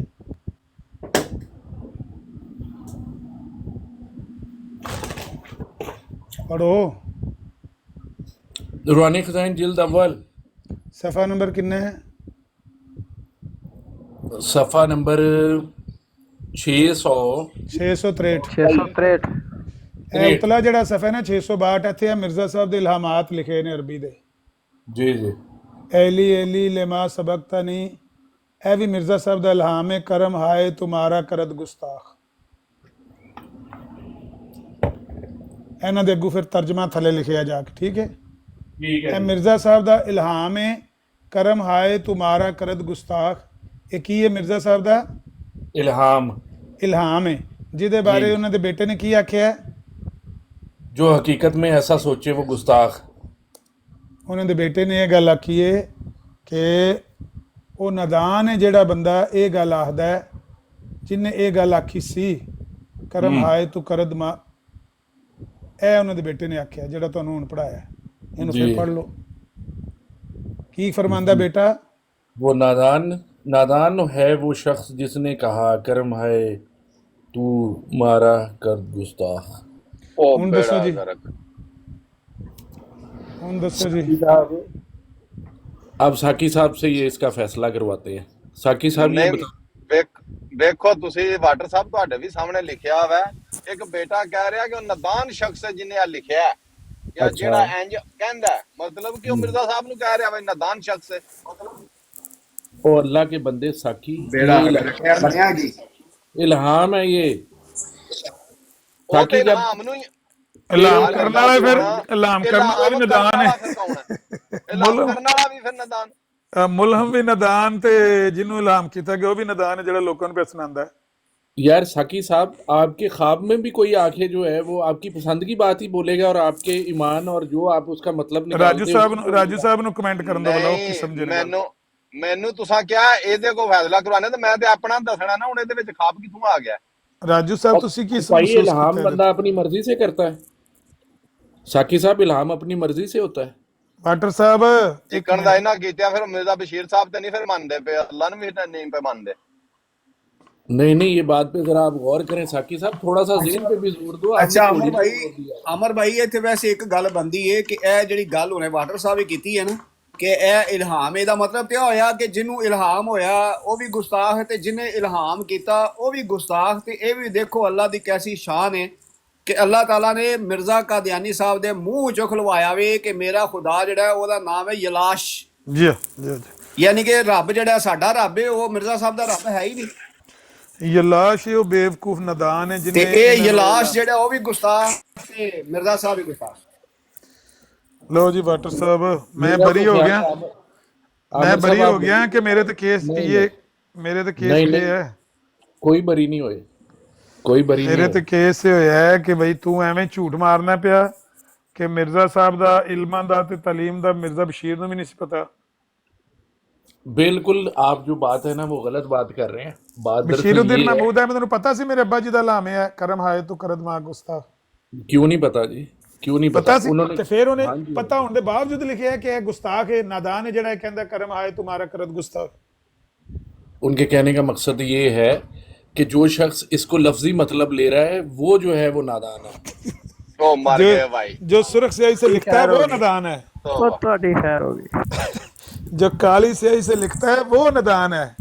ਪੜੋ। रूहानी खजाइन जिल्द अव्वल सफ़ा नंबर किन्ना है? सफ़ा नंबर 600 663। ਇਹ ਉਤਲਾ ਜਿਹੜਾ ਸਫ਼ਾ ਨਾ 662, ਇੱਥੇ ਆ ਮਿਰਜ਼ਾ ਸਾਹਿਬ ਦੇ ਇਲਹਾਮਾਤ ਲਿਖੇ ਨੇ ਅਰਬੀ ਦੇ। जी जी ਐਲੀ ਐਲੀ ਲਮਾ ਸਬਕਤਨੀ, ਇਹ ਵੀ ਮਿਰਜ਼ਾ ਸਾਹਿਬ ਦਾ ਇਲਹਾਮ ਹੈ। ਕਰਮ ਹਾਏ ਤੁਮਾਰਾ ਕਰਦ ਗੁਸਤਾਖ। ਇਹਨਾਂ ਦੇ ਅੱਗੂ ਫਿਰ ਤਰਜਮਾ ਥੱਲੇ ਲਿਖਿਆ ਜਾ ਕੇ, ਠੀਕ ਹੈ। ठीक ਇਹ ਮਿਰਜ਼ਾ ਸਾਹਿਬ ਦਾ ਇਲਹਾਮ ਹੈ, ਕਰਮ ਹਾਏ ਤੁਮਾਰਾ ਕਰਦ ਗੁਸਤਾਖ। ਇਹ ਕੀ ਹੈ? ਮਿਰਜ਼ਾ ਸਾਹਿਬ ਦਾ इल्हाम ਇਲਹਾਮ ਹੈ, ਜਿਹਦੇ ਬਾਰੇ ਉਹਨਾਂ ਦੇ ਬੇਟੇ ਨੇ ਕੀ ਆਖਿਆ? जो हकीकत में ऐसा सोचे वो गुस्ताख। ਉਹਨਾਂ ਦੇ ਬੇਟੇ ਨੇ ਇਹ ਗੱਲ ਆਖੀ ਹੈ ਕਿ ਉਹ ਨਾਦਾਨ ਹੈ ਜਿਹੜਾ ਬੰਦਾ ਇਹ ਗੱਲ ਆਖਦਾ ਹੈ, ਜਿਹਨੇ ਇਹ ਗੱਲ ਆਖੀ ਸੀ ਕਰਮ ਹਾਏ ਤੂੰ ਕਰਦ ਮਾ। ਇਹ ਉਹਨਾਂ ਦੇ ਬੇਟੇ ਨੇ ਆਖਿਆ ਜਿਹੜਾ ਤੁਹਾਨੂੰ ਹੁਣ ਪੜਾਇਆ। ਇਹਨੂੰ ਫਿਰ ਪੜ੍ਹ ਲਓ ਕੀ ਫਰਮਾਂਦਾ ਬੇਟਾ। वो नादान है वो शख्स जिसने कहा कर्म है तू मारा कर गुस्ताख। ਉਹ ਹੁਣ ਦੱਸੋ ਜੀ, ਬੇੜਾ ਗਰਕ। ਹੁਣ ਦੱਸੋ ਜੀ। आप साकी साहब से ये इसका फैसला करवाते हैं। साकी साहब ये ਨਹੀਂ बता, ਵੇਖੋ ਤੁਸੀਂ ਵਾਟਰ ਸਾਹਿਬ ਤੁਹਾਡੇ ਵੀ ਸਾਹਮਣੇ ਲਿਖਿਆ ਹੋਇਆ ਹੈ। ਇੱਕ ਬੇਟਾ ਕਹਿ ਰਿਹਾ ਕਿ ਉਹ ਨਦਾਨ ਸ਼ਖਸ ਹੈ ਜਿਹਨੇ ਆ ਲਿਖਿਆ ਹੈ, ਜਾਂ ਅੱਛਾ। ਜਿਹੜਾ ਇੰਜ ਕਹਿੰਦਾ ਹੈ, ਮਤਲਬ ਕਿ ਉਹ ਮਿਰਜ਼ਾ ਸਾਹਿਬ ਨੂੰ ਕਹਿ ਰਿਹਾ ਵਾ ਨਦਾਨ ਸ਼ਖਸ ਹੈ। ਮਤਲਬ ओ अल्लाह के बंदे साकी, बेड़ा ये खैर बनया जी। इल्हाम है ये। ਉਹ ਤੇ साकी का ਇਲਹਾਮ ਨੂੰ ਇਲਾਮ ਗੱਲ ਕਰਨ ਵਾਲਾ ਫਿਰ ਕਰਨਾ, ਇਲਾਮ ਕਰਨ ਵਾਲਾ ਵੀ ਨਦਾਨ ਹੈ। ਫਿਰ ਕੌਣ ਹੈ? ਇਲਹਾਮ ਕਰਨ ਵਾਲਾ ਵੀ ਫਿਰ ਨਦਾਨ। ਮੁਲਹਮ ਵੀ ਨਦਾਨ ਤੇ ਜਿਹਨੂੰ ਇਲਾਮ ਕੀਤਾ ਗਿਆ ਉਹ ਵੀ ਨਦਾਨ ਹੈ, ਜਿਹੜਾ ਲੋਕਾਂ ਨੂੰ ਪਿਆ ਸੁਣਾਉਂਦਾ ਹੈ। यार साकी साहब, आपके ख्वाब में भी कोई आके जो है वो आपकी पसंद की बात ही बोलेगा और आपके ईमान और जो आप उसका मतलब निकालते हो। ਰਾਜੂ ਸਾਹਿਬ ਨੂੰ ਕਮੈਂਟ ਕਰਨ ਦਾ ਬੁਲਾਓ ਕਿ ਨਹੀਂ, ਸਮਝੇ ਨਾ ਗੱਲ। ਮੈਨੂੰ ਤੁਸੀਂ ਕਿਹਾ ਇਹਦੇ ਕੋਲ ਫੈਸਲਾ ਕਰਵਾਉਣਾ ਤੇ ਮੈਂ ਤੇ ਆਪਣਾ ਦੱਸਣਾ ਨਾ, ਹੁਣ ਇਹਦੇ ਵਿੱਚ ਖਾਬ ਕਿੱਥੋਂ ਆ ਗਿਆ? ਰਾਜੂ ਸਾਹਿਬ ਤੁਸੀਂ ਕੀ भाई ਮਹਿਸੂਸ इल्हाम ਕੀਤਾ बंदा अपनी मर्जी से करता है। साकी साहब, इल्हाम अपनी मर्जी से होता है। ਵਾਟਰ ਸਾਹਿਬ ਇੱਕ ਚਿਕਨ ਦਾ ਇਹਨਾਂ ਕੀਤਾ, ਫਿਰ ਮਿਰਜ਼ਾ ਬਸ਼ੀਰ ਸਾਹਿਬ ਤੇ ਨਹੀਂ ਫਿਰ ਮੰਨਦੇ ਪਏ, ਅੱਲਾ ਨੂੰ ਵੀ ਨਹੀਂ ਪਏ ਮੰਨਦੇ। नहीं नहीं, ये बात पे जरा आप गौर करें साकी साहब, थोड़ा सा ज़हन पे भी जोर दो। आपने ਅੱਛਾ थोड़ी ਅਮਰ देर बोल ਭਾਈ, दिया। ਅਮਰ ਭਾਈ ਇੱਥੇ ਵੈਸੇ ਇੱਕ ਗੱਲ ਬੰਦੀ ਹੈ ਕਿ ਇਹ ਜਿਹੜੀ ਗੱਲ ਉਹਨੇ ਵਾਟਰ ਸਾਹਿਬ ਹੀ ਕੀਤੀ ਹੈ ਨਾ ਕਿ ਇਹ ਇਲਹਾਮ, ਇਹਦਾ ਮਤਲਬ ਤੇ ਹੋਇਆ ਕਿ ਜਿਹਨੂੰ ਇਲਹਾਮ ਹੋਇਆ ਉਹ ਵੀ ਗੁਸਤਾਖ ਹੈ ਤੇ ਜਿਹਨੇ ਇਲਹਾਮ ਕੀਤਾ ਉਹ ਵੀ ਗੁਸਤਾਖ। ਤੇ ਇਹ ਵੀ ਦੇਖੋ ਅੱਲਾ ਦੀ ਕੈਸੀ ਸ਼ਾਨ ਹੈ ਕਿ ਅੱਲਾਹ ਤਾਲਾ ਨੇ ਮਿਰਜ਼ਾ ਕਾਦੀਆਨੀ ਸਾਹਿਬ ਦੇ ਮੂੰਹ ਚੋਂ ਖਲਵਾਇਆ ਵੇ ਕਿ ਮੇਰਾ ਖੁਦਾ ਜਿਹੜਾ ਉਹਦਾ ਨਾਮ ਹੈ ਯਲਾਸ਼, ਜੀ ਜੀ ਜੀ ਯਾਨੀ ਕਿ ਰੱਬ ਜਿਹੜਾ ਸਾਡਾ ਰੱਬ ਹੈ ਉਹ ਮਿਰਜ਼ਾ ਸਾਹਿਬ ਦਾ ਰੱਬ ਹੈ ਹੀ ਨਹੀਂ। ਯਲਾਸ਼ ਉਹ ਬੇਵਕੂਫ ਨਦਾਨ ਹੈ ਤੇ ਜਿਹਨੇ ਇਹ ਯਲਾਸ਼ ਜਿਹੜਾ ਉਹ ਵੀ ਗੁਸਤਾਖ ਤੇ ਮਿਰਜ਼ਾ ਸਾਹਿਬ ਵੀ ਗੁਸਤਾਖ। ਲੋ ਜੀ ਵਾਟਰ ਸਾਹਿਬ, ਮੈਂ मेरा ਬਰੀ तो ਹੋ ख्याल ਗਿਆ, है, आमिर ਮੈਂ साहब, ਬਰੀ ਹੋ आप- ਗਿਆ ਕਿ ਮੇਰੇ ਤੇ ਕੇਸ नहीं, ਇਹ ਮੇਰੇ ਤੇ ਕੇਸ नहीं, ਇਹ नहीं। ਹੈ, कोई बरी नहीं होए, कोई बरी ਮੇਰੇ नहीं ਤੇ होए। ਕੇਸ ਇਹ ਹੋਇਆ ਹੈ ਕਿ ਬਈ ਤੂੰ ਐਵੇਂ ਝੂਠ ਮਾਰਨਾ ਪਿਆ ਕਿ ਮਿਰਜ਼ਾ ਸਾਹਿਬ ਦਾ ਇਲਮਾਂ ਦਾ ਤੇ ਤਾਲੀਮ ਦਾ ਮਿਰਜ਼ਾ ਬਸ਼ੀਰ ਨੂੰ ਵੀ ਨਹੀਂ ਸੀ ਪਤਾ। बिल्कुल, आप जो बात है ना वो गलत बात कर रहे हैं। बात दरअसल ਬਸ਼ੀਰੁद्दीन ये है, महमूद है, ਮੈਨੂੰ ਪਤਾ ਸੀ ਮੇਰੇ ਅੱਬਾ ਜੀ ਦਾ ਲਾਮੇ ਹੈ ਕਰਮ ਹਾਏ ਤੂੰ ਕਰਦ ਮਾ ਗੁਸਤਾਖ। क्यों नहीं पता जी, क्यों नहीं ਪਤਾ पता? ਸੀ उन्होंने ਤੇ ਫਿਰ ਉਹਨੇ हाँ जी, ਪਤਾ ਹੋਣ ਦੇ ਬਾਵਜੂਦ ਲਿਖਿਆ ਹੈ ਕਿ ਇਹ ਗੁਸਤਾਖ ਹੈ, ਨਾਦਾਨ ਹੈ, ਜਿਹੜਾ ਇਹ ਕਹਿੰਦਾ ਕਰਮ ਹਾਏ ਤੁਮਾਰਾ ਕਰਦ ਗੁਸਤਾਖ। उनके कहने का मकसद ये है कि जो शख्स इसको लफ्जी मतलब ले रहा है वो जो है वो नादान है। ਉਹ ਮਰ जो ਗਏ ਭਾਈ। जो सुर्ख स्याही से लिखता है वो नादान है, ਉਹ ਤੁਹਾਡੀ ਖੈਰ ਹੋ ਗਈ। जो काली स्याही से लिखता है वो नादान है।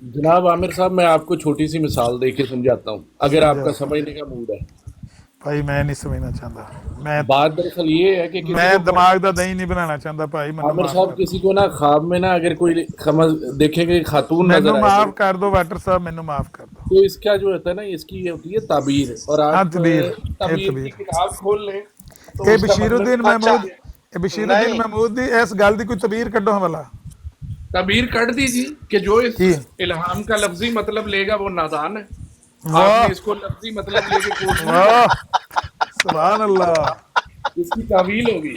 जनाब आमिर साहब, मैं आपको छोटी सी मिसाल दे के समझाता हूँ, अगर आपका समझने का मूड है। भाई मैं नहीं समझना चाहता, मैं बात दरअसल ये है कि किसी मैं को- दिमाग का दही नहीं बनाना चाहता भाई। मैनू आमिर माफ साहब, कर किसी को ना ख्वाब में ना अगर कोई समझ देखेंगे खातून मैनू नजर माफ आए कर दो वाटर साहब, मैनू माफ कर दो। तो इसका जो होता है ना, इसकी ये होती है ताबीर। और हाँ, आप तबीर, तबीर ये की तबीर। किताब खोल लें तो ਇਹ उसका ਬਸ਼ੀਰੁद्दीन मतलब- महमूद, ਇਹ ਬਸ਼ੀਰੁद्दीन नहीं। महमूद ਦੀ ਇਸ ਗੱਲ ਦੀ ਕੋਈ ਤਬੀਰ ਕੱਢੋ ਹਵਾਲਾ। तबीर कर दीजिए कि जो इस जी। इल्हाम का लफ्जी मतलब लेगा वो नादान है। वाह। आपने इसको लफ्जी मतलब लेके कोर्ट में वाह सुभान अल्लाह। इसकी तावील होगी।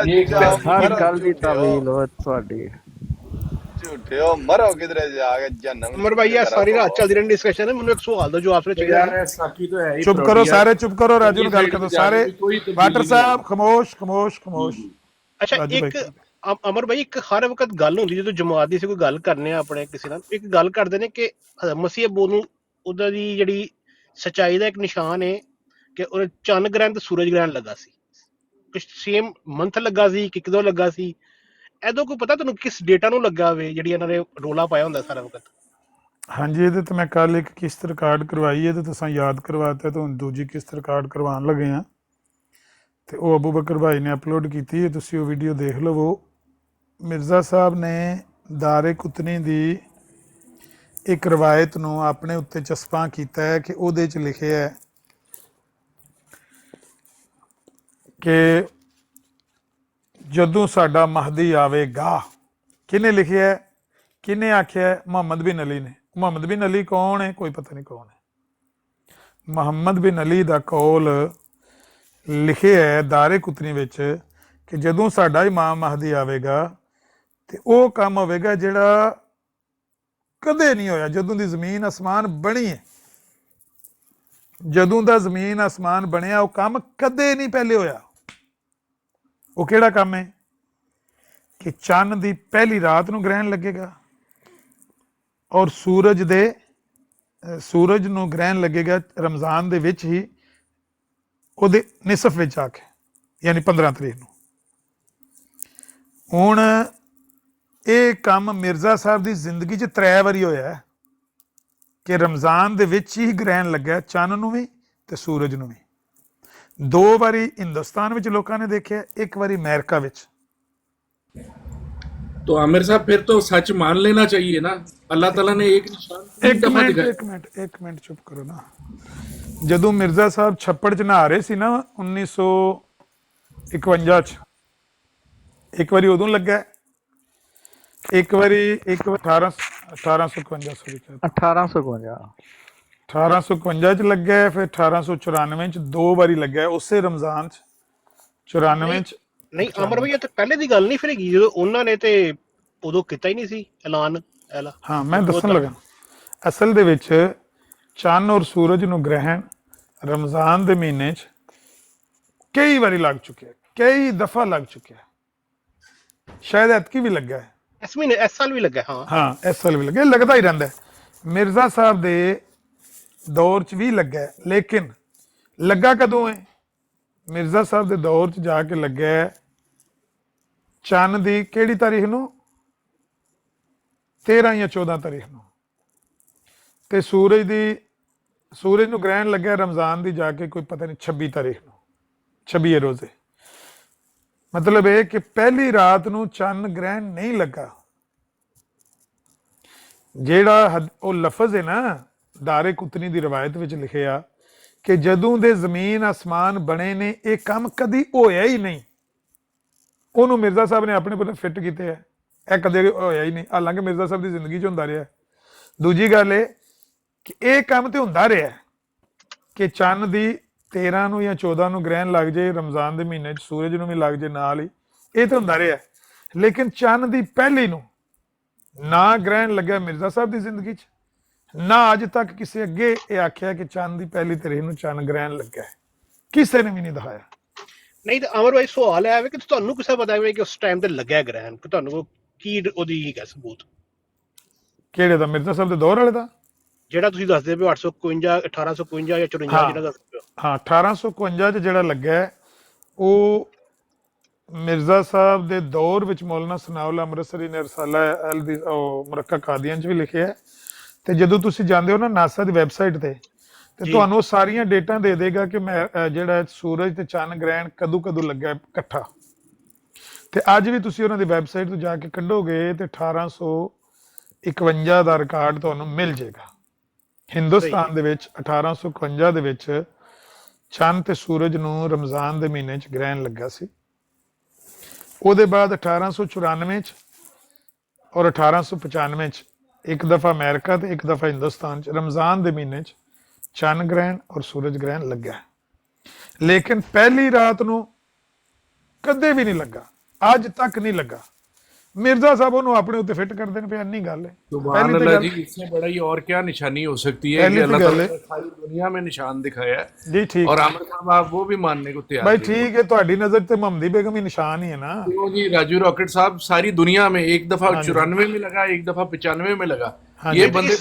ਅੱਛਾ, ਹਰ ਮਰੋ ਗੱਲ ਦੀ ਝੂਠਿਓ, ਤਾਵੀਲ ਹੋ ਤੁਹਾਡੀ। ਝੂਠਿਓ ਮਰੋ ਕਿਧਰੇ ਜਾ ਕੇ ਜਹੰਨਮ। अमर भाई यार सारी रात चलती रहनी डिस्कशन है, मैंने एक सवाल दो जो आपने चाहिए था। साकी तो है ही चुप करो प्रोडिया। सारे, चुप करो, राजू ने इस गल साइड कर दो पे सारे। जाने की कोई तब्दीली वाटर नहीं साहब खामोश खामोश खामोश। ਅੱਛਾ ਰਾਜੂ ਇੱਕ ਅਮਰ ਭਾਈ, ਇੱਕ ਹਰ ਵਕਤ ਗੱਲ ਹੁੰਦੀ ਜਦੋਂ ਜਮਾਤ ਦੀ ਸੀ ਕੋਈ ਗੱਲ ਕਰਨੇ ਆ ਆਪਣੇ ਕਿਸੇ ਨਾਲ, ਇੱਕ ਗੱਲ ਕਰਦੇ ਨੇ ਕਿ ਮਸੀਹ ਅਬੂ ਨੂੰ ਉਹਦਾ ਦੀ ਜਿਹੜੀ ਸਚਾਈ ਦਾ ਇੱਕ ਨਿਸ਼ਾਨ ਹੈ ਕਿ ਉਹ ਚੰਨ ਗ੍ਰਹਿਣ ਤੇ ਸੂਰਜ ਗ੍ਰਹਿਣ ਲੱਗਾ ਸੀ, ਕੁਝ ਸੇਮ ਮੰਥ ਲੱਗਾ ਸੀ ਕਿ ਕਦੋਂ ਲੱਗਾ ਸੀ, ਇਹਦਾ ਕੋਈ ਪਤਾ ਤੁਹਾਨੂੰ ਕਿਸ ਡੇਟਾ ਨੂੰ ਲੱਗਾ ਵੇ ਜਿਹੜੀ ਇਹਨਾਂ ਨੇ ਰੋਲਾ ਪਾਇਆ ਹੁੰਦਾ ਸਾਰਾ ਵਕਤ? ਹਾਂਜੀ, ਇਹਦੇ ਤੇ ਮੈਂ ਕੱਲ ਇੱਕ ਕਿਸ਼ਤ ਰਿਕਾਰਡ ਕਰਵਾਈ ਹੈ ਤੇ ਤੁਸੀਂ ਯਾਦ ਕਰਵਾਤਾ, ਤੇ ਹੁਣ ਦੂਜੀ ਕਿਸ਼ਤ ਰਿਕਾਰਡ ਕਰਵਾਉਣ ਲੱਗੇ ਆ ਤੇ ਉਹ ਅਬੂ ਬਕਰ ਭਾਈ ਨੇ ਅਪਲੋਡ ਕੀਤੀ ਹੈ, ਤੁਸੀਂ ਉਹ ਵੀਡੀਓ ਦੇਖ ਲਵੋ। ਮਿਰਜ਼ਾ ਸਾਹਿਬ ਨੇ ਦਾਰੇ ਕੁਤਨੀ ਦੀ ਇੱਕ ਰਵਾਇਤ ਨੂੰ ਆਪਣੇ ਉੱਤੇ ਚਸਪਾਂ ਕੀਤਾ ਹੈ ਕਿ ਉਹਦੇ 'ਚ ਲਿਖਿਆ ਹੈ ਕਿ ਜਦੋਂ ਸਾਡਾ ਮਹਦੀ ਆਵੇਗਾ। ਕਿਹਨੇ ਲਿਖਿਆ ਹੈ, ਕਿਹਨੇ ਆਖਿਆ ਹੈ? ਮੁਹੰਮਦ ਬਿਨ ਅਲੀ ਨੇ। ਮੁਹੰਮਦ ਬਿਨ ਅਲੀ ਕੌਣ ਹੈ? ਕੋਈ ਪਤਾ ਨਹੀਂ ਕੌਣ ਹੈ। ਮੁਹੰਮਦ ਬਿਨ ਅਲੀ ਦਾ ਕੌਲ ਲਿਖਿਆ ਹੈ ਦਾਰੇ ਕੁਤਨੀ ਵਿੱਚ ਕਿ ਜਦੋਂ ਸਾਡਾ ਇਮਾਮ ਮਹਦੀ ਆਵੇਗਾ ਤੇ ਉਹ ਕੰਮ ਹੋਵੇਗਾ ਜਿਹੜਾ ਕਦੇ ਨਹੀਂ ਹੋਇਆ ਜਦੋਂ ਦੀ ਜ਼ਮੀਨ ਅਸਮਾਨ ਬਣੀ ਹੈ। ਜਦੋਂ ਦਾ ਜ਼ਮੀਨ ਅਸਮਾਨ ਬਣਿਆ ਉਹ ਕੰਮ ਕਦੇ ਨਹੀਂ ਪਹਿਲੇ ਹੋਇਆ। ਉਹ ਕਿਹੜਾ ਕੰਮ ਹੈ ਕਿ ਚੰਨ ਦੀ ਪਹਿਲੀ ਰਾਤ ਨੂੰ ਗ੍ਰਹਿਣ ਲੱਗੇਗਾ ਔਰ ਸੂਰਜ ਨੂੰ ਗ੍ਰਹਿਣ ਲੱਗੇਗਾ ਰਮਜ਼ਾਨ ਦੇ ਵਿੱਚ ਹੀ, ਉਹਦੇ ਨਿਸਫ ਵਿੱਚ ਆ ਕੇ, ਯਾਨੀ 15 ਤਰੀਕ ਨੂੰ। ਹੁਣ ਇਹ ਕੰਮ ਮਿਰਜ਼ਾ ਸਾਹਿਬ ਦੀ ਜ਼ਿੰਦਗੀ 'ਚ 3 ਵਾਰੀ ਹੋਇਆ ਹੈ ਕਿ ਰਮਜ਼ਾਨ ਦੇ ਵਿੱਚ ਹੀ ਗ੍ਰਹਿਣ ਲੱਗਾ, ਚੰਨ ਨੂੰ ਵੀ ਤੇ ਸੂਰਜ ਨੂੰ ਵੀ। 2 ਵਾਰੀ ਹਿੰਦੁਸਤਾਨ ਵਿੱਚ ਲੋਕਾਂ ਨੇ ਦੇਖਿਆ, 1 ਵਾਰੀ ਅਮਰੀਕਾ ਵਿੱਚ। तो आमिर साहब फिर तो सच मान लेना चाहिए ना, अल्लाह ताला ने एक निशान तीन ਇੱਕ दफा ਮਿੰਟ दिखाया। ਇੱਕ ਮਿੰਟ ਚੁੱਪ ਕਰੋ ਨਾ। ਜਦੋਂ ਮਿਰਜ਼ਾ ਸਾਹਿਬ ਛੱਪੜ 'ਚ ਨਹਾ ਰਹੇ ਸੀ ਨਾ 1951 'ਚ, ਇੱਕ ਵਾਰੀ ਉਦੋਂ ਲੱਗਾ, ਇੱਕ ਵਾਰੀ 1852 ਸੌਰੀ 1852 1851 ਚ ਲੱਗਾ, ਫਿਰ 1894 ਚ 2 ਵਾਰੀ ਲੱਗਾ, ਉਸੇ ਰਮਜ਼ਾਨ ਚ 94 ਚ। ਨਹੀਂ ਅਮਰ ਭਈਆ ਤੇ ਪਹਿਲੇ ਦੀ ਗੱਲ ਨਹੀਂ ਫਿਰ ਹੈਗੀ, ਜਦੋਂ ਉਹਨਾਂ ਨੇ ਤੇ ਉਦੋਂ ਕੀਤਾ ਹੀ ਨਹੀਂ ਸੀ ਐਲਾਨ ਐਲਾ। ਹਾਂ ਮੈਂ ਦੱਸਣ ਲੱਗਾ, ਅਸਲ ਦੇ ਵਿੱਚ ਚੰਨ ਔਰ ਸੂਰਜ ਨੂੰ ਗ੍ਰਹਿਣ ਰਮਜ਼ਾਨ ਦੇ ਮਹੀਨੇ ਚ ਕਈ ਵਾਰੀ ਲੱਗ ਚੁੱਕਿਆ, ਕਈ ਦਫਾ ਲੱਗ ਚੁੱਕਿਆ, ਸ਼ਾਇਦ ਐਤਕੀ ਵੀ ਲੱਗਾ ਹੈ। ਇਸ ਮਹੀਨੇ ਇਸ ਸਾਲ ਵੀ ਲੱਗਾ। ਹਾਂ ਹਾਂ ਇਸ ਸਾਲ ਵੀ ਲੱਗਾ, ਲੱਗਦਾ ਹੀ ਰਹਿੰਦਾ ਹੈ। ਮਿਰਜ਼ਾ ਸਾਹਿਬ ਦੇ ਦੌਰ ਚ ਵੀ ਲੱਗਾ ਹੈ, ਲੇਕਿਨ ਲੱਗਾ ਕਦੋਂ ਹੈ? ਮਿਰਜ਼ਾ ਸਾਹਿਬ ਦੇ ਦੌਰ ਚ ਜਾ ਕੇ ਲੱਗਾ ਹੈ ਚੰਨ ਦੀ ਕਿਹੜੀ ਤਾਰੀਖ ਨੂੰ? 13 ਜਾਂ 14 ਤਾਰੀਖ ਨੂੰ। ਤੇ ਸੂਰਜ ਨੂੰ ਗ੍ਰਹਿਣ ਲੱਗਿਆ ਰਮਜ਼ਾਨ ਦੀ ਜਾ ਕੇ ਕੋਈ ਪਤਾ ਨਹੀਂ 26 ਤਾਰੀਖ ਨੂੰ, 26 ਰੋਜ਼ੇ। ਮਤਲਬ ਇਹ ਕਿ ਪਹਿਲੀ ਰਾਤ ਨੂੰ ਚੰਨ ਗ੍ਰਹਿਣ ਨਹੀਂ ਲੱਗਾ। ਜਿਹੜਾ ਉਹ ਲਫ਼ਜ਼ ਹੈ ਨਾ ਦਾਰੇ ਕੁਤਨੀ ਦੀ ਰਵਾਇਤ ਵਿੱਚ ਲਿਖਿਆ ਕਿ ਜਦੋਂ ਦੇ ਜ਼ਮੀਨ ਆਸਮਾਨ ਬਣੇ ਨੇ ਇਹ ਕੰਮ ਕਦੀ ਹੋਇਆ ਹੀ ਨਹੀਂ, ਉਹਨੂੰ ਮਿਰਜ਼ਾ ਸਾਹਿਬ ਨੇ ਆਪਣੇ ਕੋਲ ਫਿੱਟ ਕੀਤੇ ਹੈ, ਇਹ ਕਦੇ ਹੋਇਆ ਹੀ ਨਹੀਂ। ਹਾਲਾਂਕਿ ਮਿਰਜ਼ਾ ਸਾਹਿਬ ਦੀ ਜ਼ਿੰਦਗੀ 'ਚ ਹੁੰਦਾ ਰਿਹਾ। ਦੂਜੀ ਗੱਲ ਇਹ ਕਿ ਇਹ ਕੰਮ ਤੇ ਹੁੰਦਾ ਰਿਹਾ ਕਿ ਚੰਨ ਦੀ 13 ਨੂੰ ਜਾਂ 14 ਨੂੰ ਗ੍ਰਹਿਣ ਲੱਗ ਜੇ ਰਮਜ਼ਾਨ ਦੇ ਮਹੀਨੇ 'ਚ, ਸੂਰਜ ਨੂੰ ਵੀ ਲੱਗ ਜੇ ਨਾਲ ਹੀ, ਇਹ ਤਾਂ ਹੁੰਦਾ ਰਿਹਾ। ਲੇਕਿਨ ਚੰਨ ਦੀ ਪਹਿਲੀ ਨੂੰ ਨਾ ਗ੍ਰਹਿਣ ਲੱਗਿਆ ਮਿਰਜ਼ਾ ਸਾਹਿਬ ਦੀ ਜ਼ਿੰਦਗੀ 'ਚ, ਨਾ ਅੱਜ ਤੱਕ ਕਿਸੇ ਅੱਗੇ ਇਹ ਆਖਿਆ ਕਿ ਚੰਨ ਦੀ ਪਹਿਲੀ ਤਾਰੀਖ ਨੂੰ ਚੰਨ ਗ੍ਰਹਿਣ ਲੱਗਾ ਹੈ, ਕਿਸੇ ਨੇ ਵੀ ਨਹੀਂ ਦਿਖਾਇਆ। ਨਹੀਂ ਤਾਂ ਅਮਰ ਭਾਈ ਸਵਾਲ ਹੈ ਕਿ ਤੁਹਾਨੂੰ ਕਿਸੇ ਪਤਾ ਹੈ ਕਿ ਉਸ ਟਾਈਮ ਤੇ ਲੱਗਿਆ ਗ੍ਰਹਿਣ, ਕਿ ਤੁਹਾਨੂੰ ਕੀ ਉਹਦੀ ਹੈਗਾ ਸਬੂਤ? ਕਿਹੜੇ ਦਾ? ਮਿਰਜ਼ਾ ਸਾਹਿਬ ਦੇ ਦੌਰ ਵਾਲੇ ਦਾ? ਜਿਹੜਾ ਤੁਸੀਂ ਦੱਸਦੇ ਪਏ 851 1851 ਜਾਂ 54 ਜਿਹੜਾ ਦੱਸਦੇ ਪਏ। ਹਾਂ 1851 ਚ ਜਿਹੜਾ ਲੱਗਾ ਹੈ ਉਹ ਮਿਰਜ਼ਾ ਸਾਹਿਬ ਦੇ ਦੌਰ ਵਿੱਚ ਮੌਲਾਨਾ ਸਨਾਉਲ ਅੰਮ੍ਰਿਤਸਰੀ ਨੇ ਰਸਾਲਾ ਅਲ ਦੀ ਮੁਰੱਕਾ ਕਾਦੀਆਨ ਚ ਵੀ ਲਿਖਿਆ ਹੈ। ਤੇ ਜਦੋਂ ਤੁਸੀਂ ਜਾਂਦੇ ਹੋ ਨਾ ਨਾਸਾ ਦੀ ਵੈਬਸਾਈਟ ਤੇ ਤੁਹਾਨੂੰ ਉਹ ਸਾਰੀਆਂ ਡੇਟਾਂ ਦੇ ਦੇਗਾ ਕਿ ਮੈਂ ਜਿਹੜਾ ਸੂਰਜ ਤੇ ਚੰਨ ਗ੍ਰਹਿਣ ਕਦੋਂ ਕਦੋਂ ਲੱਗਾ ਇਕੱਠਾ। ਤੇ ਅੱਜ ਵੀ ਤੁਸੀਂ ਉਹਨਾਂ ਦੀ ਵੈਬਸਾਈਟ ਤੋਂ ਜਾ ਕੇ ਕੱਢੋਗੇ ਤੇ 1851 ਦਾ ਰਿਕਾਰਡ ਤੁਹਾਨੂੰ ਮਿਲ ਜਾਏਗਾ। ਹਿੰਦੁਸਤਾਨ ਦੇ ਵਿੱਚ 1851 ਦੇ ਵਿੱਚ ਚੰਨ ਤੇ ਸੂਰਜ ਨੂੰ ਰਮਜ਼ਾਨ ਦੇ ਮਹੀਨੇ 'ਚ ਗ੍ਰਹਿਣ ਲੱਗਾ ਸੀ। ਉਹਦੇ ਬਾਅਦ 1894 'ਚ ਔਰ 1895 'ਚ ਇੱਕ ਦਫਾ ਅਮਰੀਕਾ ਤੇ ਇੱਕ ਦਫਾ ਹਿੰਦੁਸਤਾਨ 'ਚ ਰਮਜ਼ਾਨ ਦੇ ਮਹੀਨੇ 'ਚ ਚੰਨ ਗ੍ਰਹਿਣ ਔਰ ਸੂਰਜ ਗ੍ਰਹਿਣ ਲੱਗਾ। ਲੇਕਿਨ ਪਹਿਲੀ ਰਾਤ ਨੂੰ ਕਦੇ ਵੀ ਨਹੀਂ ਲੱਗਾ, ਅੱਜ ਤੱਕ ਨਹੀਂ ਲੱਗਾ। मिर्जा साहब ਉਹਨੂੰ ਆਪਣੇ ਉੱਤੇ ਫਿੱਟ ਕਰਦੇ ਨੇ, ਪਿਆ ਇੰਨੀ ਗੱਲ ਹੈ। सुभान अल्लाह जी, इससे बड़ा ही और क्या निशानी हो सकती है कि अल्लाह ताला ने सारी दुनिया में निशान दिखाया है जी ठीक। और आमिर साहब आप वो भी मानने को तैयार भाई ठीक है, ਤੁਹਾਡੀ ਨਜ਼ਰ ਤੇ ਮੁਹੰਮਦੀ बेगम ही निशान ही है ना। तो जी राजू रॉकेट साहब सारी दुनिया में एक दफा 94 में लगा, एक दफा 95 में लगा। ये बंदे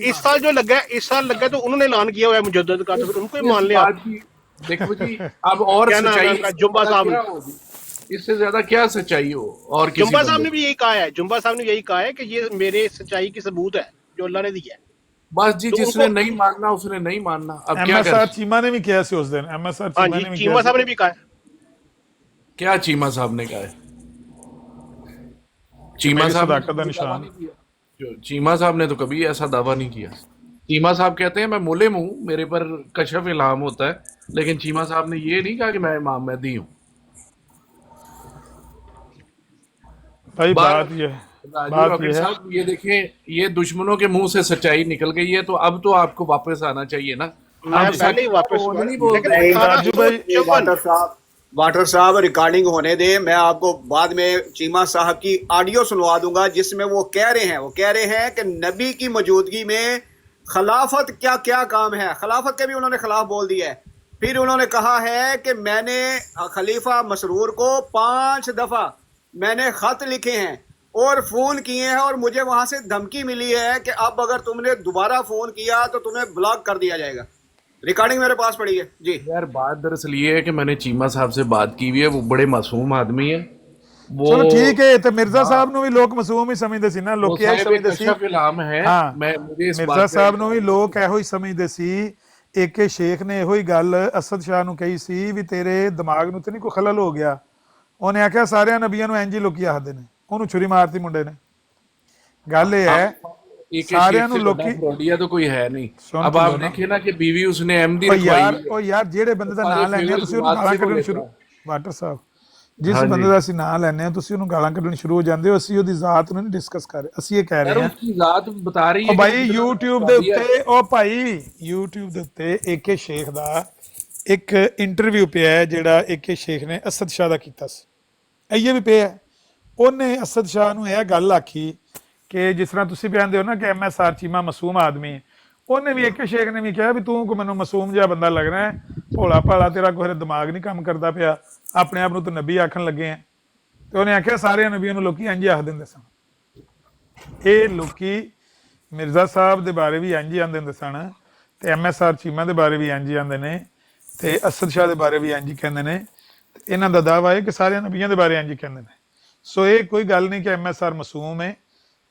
इस साल जो लगा, इस साल लगा तो उन्होंने ऐलान किया हुआ है मुजद्दद का, तो फिर उनको ही मान लिया। देखो जी अब और सच्चाई जुम्बा साहब, इससे ज्यादा क्या सच्चाई हो? और जुम्बा साहब ने भी यही कहा है, जुम्बा साहब ने यही कहा है कि ये मेरे सच्चाई की सबूत है जो अल्लाह ने दी है। बस जी, जिसने नहीं मानना उसने नहीं मानना। अब क्या एमएसआर चीमा ने भी किया सी उस दिन, एमएसआर चीमा ने भी, चीमा साहब ने भी कहा है। क्या चीमा साहब ने कहा है? चीमा साहब का निशान, जो चीमा साहब ने तो कभी ऐसा दावा नहीं किया। चीमा साहब कहते हैं मैं मुलिम हूँ, मेरे पर कशफ इल्हाम होता है, लेकिन चीमा साहब ने ये नहीं कहा कि मैं इमाम महदी हूँ। भाई बात ये है साहब, ये देखें, ये दुश्मनों के मुंह से सच्चाई निकल गई है, तो अब तो आपको वापस आना चाहिए ना। पहले ही वापस राजू भाई, वाटर साहब रिकॉर्डिंग होने दे, मैं आपको बाद में चीमा साहब की ऑडियो सुनवा दूंगा जिसमें वो कह रहे हैं कि नबी की मौजूदगी में खिलाफत क्या क्या काम है। खिलाफत के भी उन्होंने खिलाफ बोल दिया है। फिर उन्होंने कहा है कि मैंने खलीफा मसरूर को 5 दफा मैंने खत लिखे हैं और फोन किए हैं, और मुझे वहां से धमकी मिली है कि अब अगर तुमने दोबारा फोन किया तो तुम्हें ब्लॉक कर दिया जाएगा। रिकॉर्डिंग मेरे पास पड़ी है जी। यार बात दरअसल ये है कि मैंने चीमा साहब से बात की हुई है, वो बड़े मासूम आदमी है वो ਚਲੋ ਠੀਕ ਹੈ ਤੇ ਮਿਰਜ਼ਾ ਸਾਹਿਬ ਨੂੰ ਵੀ ਲੋਕ ਮਾਸੂਮ ਹੀ ਸਮਝਦੇ ਸੀ ਨਾ, वो ਲੋਕੀ ਇਹ साहिब ਸਮਝਦੇ ਸੀ। कशफ इल्हाम है। ਹਾਂ मुझे इस ਮਿਰਜ਼ਾ बात ਸਾਹਿਬ पे ਨੂੰ ਵੀ ਲੋਕ ਇਹੋ ਹੀ ਸਮਝਦੇ ਸੀ। ਏਕੇ ਸ਼ੇਖ ਨੇ ਇਹੋ ਹੀ ਗੱਲ ਅਸਦ ਸ਼ਾਹ ਨੂੰ ਕਹੀ ਸੀ ਵੀ ਤੇਰੇ ਦਿਮਾਗ ਨੂੰ ਤੇ ਨਹੀਂ ਕੋਈ ਖਲਲ ਹੋ ਗਿਆ। ਉਹਨੇ ਆਖਿਆ ਸਾਰਿਆਂ ਨਬੀਆਂ ਨੂੰ ਇੰਜ ਹੀ ਲੋਕੀ ਆਖਦੇ ਨੇ, ਉਹਨੂੰ ਛੁਰੀ ਮਾਰਤੀ ਮੁੰਡੇ ਨੇ। ਗੱਲ ਇਹ ਹੈ एक ਸਾਰਿਆਂ शेख ਨੂੰ से ਲੋਕੀ बड़ा फ्रॉडिया तो कोई है नहीं। सुन अब तो आप लो ना। देखे ना कि बीवी उसने अहमदी ਉਹ रखवाई। ਯਾਰ ਜਿਹੜੇ ਬੰਦੇ ਦਾ ਸਾਰੇ ਨਾਂ ਲੈਣੇ ਫੇਵਰ ਤੁਸੀਂ ਉਹਨੂੰ ਜਮਾਤ ਗਾਲਾਂ ਸੇ ਕੱਢਣ ਬੋਲੇ ਸ਼ੁਰੂ, ਤਾਂ। ਵਾਟਰ ਸਾਹਿਬ ਜਿਸ ਹਾਂਜੀ। ਬੰਦੇ ਦਾ ਅਸੀਂ ਨਾਂ ਲੈਣੇ ਆ ਤੁਸੀਂ ਉਹਨੂੰ ਗਾਲਾਂ ਕੱਢਣ ਸ਼ੁਰੂ ਹੋ ਜਾਂਦੇ ਹੋ। ਅਸੀਂ ਉਹਦੀ ਜ਼ਾਤ ਨੂੰ ਨਹੀਂ ਡਿਸਕਸ ਕਰ ਰਹੇ, ਅਸੀਂ ਇਹ ਕਹਿ यार ਰਹੇ ਹਾਂ उसकी जात बता रही ਉਹ है कि ਭਾਈ कितना YouTube ਦੇ फ्रॉडिया है। ਉੱਤੇ, ਉਹ ਭਾਈ YouTube ਦੇ ਉੱਤੇ ਏਕੇ ਸ਼ੇਖ ਦਾ ਇੱਕ ਇੰਟਰਵਿਊ ਪਿਆ ਹੈ ਜਿਹੜਾ ਏਕੇ ਸ਼ੇਖ ਨੇ ਅਸਦ ਸ਼ਾਹ ਦਾ ਕੀਤਾ ਸੀ। ਇਹ ਵੀ ਪਿਆ ਹੈ। ਉਹਨੇ ਅਸਦ ਸ਼ਾਹ ਨੂੰ ਇਹ ਗੱਲ ਆਖੀ ਕਿ ਜਿਸ ਤਰ੍ਹਾਂ ਤੁਸੀਂ ਬਿਆਨਦੇ ਹੋ ਨਾ ਕਿ MSR ਚੀਮਾ ਮਾਸੂਮ ਆਦਮੀ ਹੈ, ਉਹਨੇ ਵੀ ਏਕੇ ਸ਼ੇਖ ਨੇ ਵੀ ਕਿਹਾ ਵੀ ਤੂੰ ਮੈਨੂੰ ਮਾਸੂਮ ਜਿਹਾ ਬੰਦਾ ਲੱਗ ਰਿਹਾ ਹੈ, ਭੋਲਾ ਭਾਲਾ, ਤੇਰਾ ਕੋਈ ਦਿਮਾਗ ਨਹੀਂ ਕੰਮ ਕਰਦਾ ਪਿਆ, ਆਪਣੇ ਆਪ ਨੂੰ ਤੂੰ ਨਬੀ ਆਖਣ ਲੱਗੇ ਆ। ਤੇ ਉਹਨੇ ਆਖਿਆ ਸਾਰਿਆਂ ਨਬੀਆਂ ਨੂੰ ਲੋਕੀ ਇੰਝ ਆਖ ਦਿੰਦੇ ਸਨ। ਇਹ ਲੋਕੀ ਮਿਰਜ਼ਾ ਸਾਹਿਬ ਦੇ ਬਾਰੇ ਵੀ ਇੰਝ ਹੀ ਆਂਦੇ ਹੁੰਦੇ ਸਨ ਤੇ MSR ਚੀਮਾ ਦੇ ਬਾਰੇ ਵੀ ਇੰਝ ਹੀ ਆਂਦੇ ਨੇ ਤੇ ਅਸਦ ਸ਼ਾਹ ਦੇ ਬਾਰੇ ਵੀ ਇੰਝ ਹੀ ਕਹਿੰਦੇ ਨੇ। ਤੇ ਇਹਨਾਂ ਦਾ ਦਾਅਵਾ ਹੈ ਕਿ ਸਾਰਿਆਂ ਨਬੀਆਂ ਦੇ ਬਾਰੇ ਇੰਝ ਹੀ ਕਹਿੰਦੇ ਨੇ। ਸੋ ਇਹ ਕੋਈ ਗੱਲ ਨਹੀਂ ਕਿ MSR ਮਾਸੂਮ ਹੈ।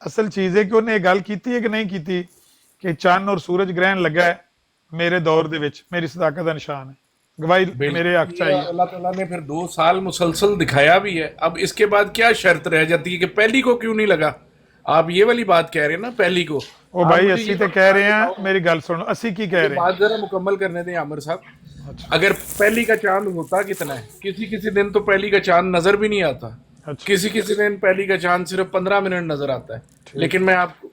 ਅਸਲ ਚੀਜ਼ ਹੈ ਕਿ ਉਹਨੇ ਇਹ ਗੱਲ ਕੀਤੀ ਹੈ ਕਿ ਨਹੀਂ ਕੀਤੀ ਕਿ ਚੰਨ ਔਰ ਸੂਰਜ ਗ੍ਰਹਿਣ ਲੱਗਾ ਹੈ ਮੇਰੇ ਦੌਰ ਦੇ ਵਿੱਚ, ਮੇਰੀ ਸਦਾਕਤ ਦਾ ਨਿਸ਼ਾਨ ਹੈ, ਗਵਾਹੀ मेरे हक चाहिए। अल्लाह ताला ने फिर 2 साल मुसलसल दिखाया भी है। अब इसके बाद क्या शर्त रह जाती है कि पहली को क्यों नहीं लगा? आप ये वाली बात कह रहे हैं ना, पहली को। ਉਹ आप ਭਾਈ मुझे ਅਸੀਂ ये ਤੇ ਕਹਿ ਰਹੇ ਹਾਂ, ਮੇਰੀ ਗੱਲ ਸੁਣੋ, ਅਸੀਂ ਕੀ ਕਹਿ ਰਹੇ ਹਾਂ। बात जरा मुकम्मल करने दें आमिर साहब। अगर पहली का चांद होता कितना है, किसी किसी दिन तो पहली का चांद नजर भी नहीं आता, अच्छा। किसी किसी दिन पहली का चांद सिर्फ 15 मिनट नजर आता है। लेकिन मैं आपको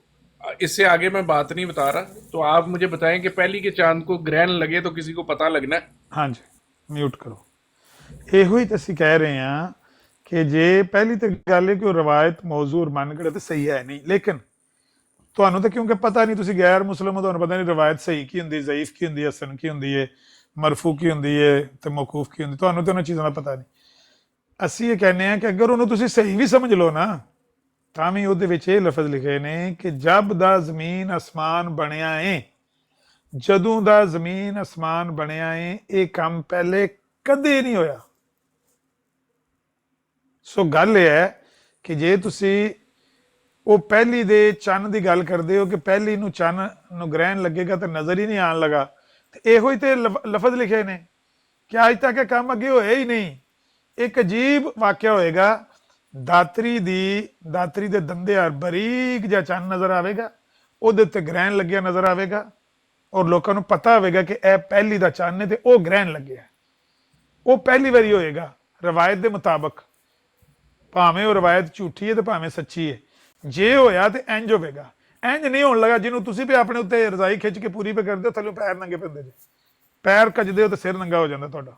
इससे आगे मैं बात नहीं बता रहा, तो आप मुझे बताएं कि पहली के चांद को ग्रहण लगे तो किसी को पता लगना है। ਹਾਂਜੀ ਮਿਊਟ ਕਰੋ। ਇਹੋ ਹੀ ਤਾਂ ਅਸੀਂ ਕਹਿ ਰਹੇ ਹਾਂ ਕਿ ਜੇ ਪਹਿਲੀ ਤਾਂ ਗੱਲ ਹੈ ਕਿ ਉਹ ਰਵਾਇਤ ਮੌਜ਼ੂ ਮੰਨ ਕੇ ਤੇ ਸਹੀ ਹੈ ਨਹੀਂ, ਲੇਕਿਨ ਤੁਹਾਨੂੰ ਤਾਂ ਕਿਉਂਕਿ ਪਤਾ ਨਹੀਂ, ਤੁਸੀਂ ਗੈਰ ਮੁਸਲਮ ਹੋ, ਤੁਹਾਨੂੰ ਪਤਾ ਨਹੀਂ ਰਵਾਇਤ ਸਹੀ ਕੀ ਹੁੰਦੀ, ਜ਼ਈਫ ਕੀ ਹੁੰਦੀ ਹੈ, ਹਸਨ ਕੀ ਹੁੰਦੀ ਹੈ, ਮਰਫੂ ਕੀ ਹੁੰਦੀ ਹੈ ਤੇ ਮੌਕੂਫ ਕੀ ਹੁੰਦੀ, ਤੁਹਾਨੂੰ ਤਾਂ ਉਹਨਾਂ ਚੀਜ਼ਾਂ ਦਾ ਪਤਾ ਨਹੀਂ। ਅਸੀਂ ਇਹ ਕਹਿੰਦੇ ਹਾਂ ਕਿ ਅਗਰ ਉਹਨੂੰ ਤੁਸੀਂ ਸਹੀ ਵੀ ਸਮਝ ਲਓ ਨਾ ਤਾਂ ਵੀ ਉਹਦੇ ਵਿੱਚ ਇਹ ਲਫ਼ਜ਼ ਲਿਖੇ ਨੇ ਕਿ ਜਬ ਦਾ ਜ਼ਮੀਨ ਅਸਮਾਨ ਬਣਿਆ ਏ, ਜਦੋਂ ਦਾ ਜ਼ਮੀਨ ਅਸਮਾਨ ਬਣਿਆ ਏ, ਇਹ ਕੰਮ ਪਹਿਲੇ ਕਦੇ ਨਹੀਂ ਹੋਇਆ। ਸੋ ਗੱਲ ਇਹ ਹੈ ਕਿ ਜੇ ਤੁਸੀਂ ਉਹ ਪਹਿਲੀ ਦੇ ਚੰਨ ਦੀ ਗੱਲ ਕਰਦੇ ਹੋ ਕਿ ਪਹਿਲੀ ਨੂੰ ਚੰਨ ਨੂੰ ਗ੍ਰਹਿਣ ਲੱਗੇਗਾ ਤਾਂ ਨਜ਼ਰ ਹੀ ਨਹੀਂ ਆਉਣ ਲਗਾ, ਤੇ ਇਹੋ ਹੀ ਤੇ ਲਫ਼ਜ਼ ਲਿਖੇ ਨੇ ਕਿ ਅੱਜ ਤੱਕ ਇਹ ਕੰਮ ਅੱਗੇ ਹੋਇਆ ਹੀ ਨਹੀਂ। ਇੱਕ ਅਜੀਬ ਵਾਕਿਆ ਹੋਏਗਾ, ਦਾਤਰੀ ਦੇ ਦੰਦੇ ਆ ਬਰੀਕ ਜਿਹਾ ਚੰਨ ਨਜ਼ਰ ਆਵੇਗਾ, ਉਹਦੇ ਉੱਤੇ ਗ੍ਰਹਿਣ ਲੱਗਿਆ ਨਜ਼ਰ ਆਵੇਗਾ ਔਰ ਲੋਕਾਂ ਨੂੰ ਪਤਾ ਹੋਵੇਗਾ ਕਿ ਇਹ ਪਹਿਲੀ ਦਾ ਚੰਨ ਹੈ ਤੇ ਉਹ ਗ੍ਰਹਿਣ ਲੱਗਿਆ। ਉਹ ਪਹਿਲੀ ਵਾਰੀ ਹੋਏਗਾ ਰਵਾਇਤ ਦੇ ਮੁਤਾਬਕ, ਭਾਵੇਂ ਉਹ ਰਵਾਇਤ ਝੂਠੀ ਹੈ ਤੇ ਭਾਵੇਂ ਸੱਚੀ ਹੈ। ਜੇ ਹੋਇਆ ਤੇ ਇੰਜ ਹੋਵੇਗਾ, ਇੰਜ ਨਹੀਂ ਹੋਣ ਲੱਗਾ ਜਿਹਨੂੰ ਤੁਸੀਂ ਵੀ ਆਪਣੇ ਉੱਤੇ ਰਜ਼ਾਈ ਖਿੱਚ ਕੇ ਪੂਰੀ ਪੇ ਕਰਦੇ ਹੋ, ਥੱਲੇ ਪੈਰ ਨੰਗੇ ਪੈਂਦੇ ਜੇ, ਪੈਰ ਕੱਜਦੇ ਹੋ ਤੇ ਸਿਰ ਨੰਗਾ ਹੋ ਜਾਂਦਾ ਤੁਹਾਡਾ।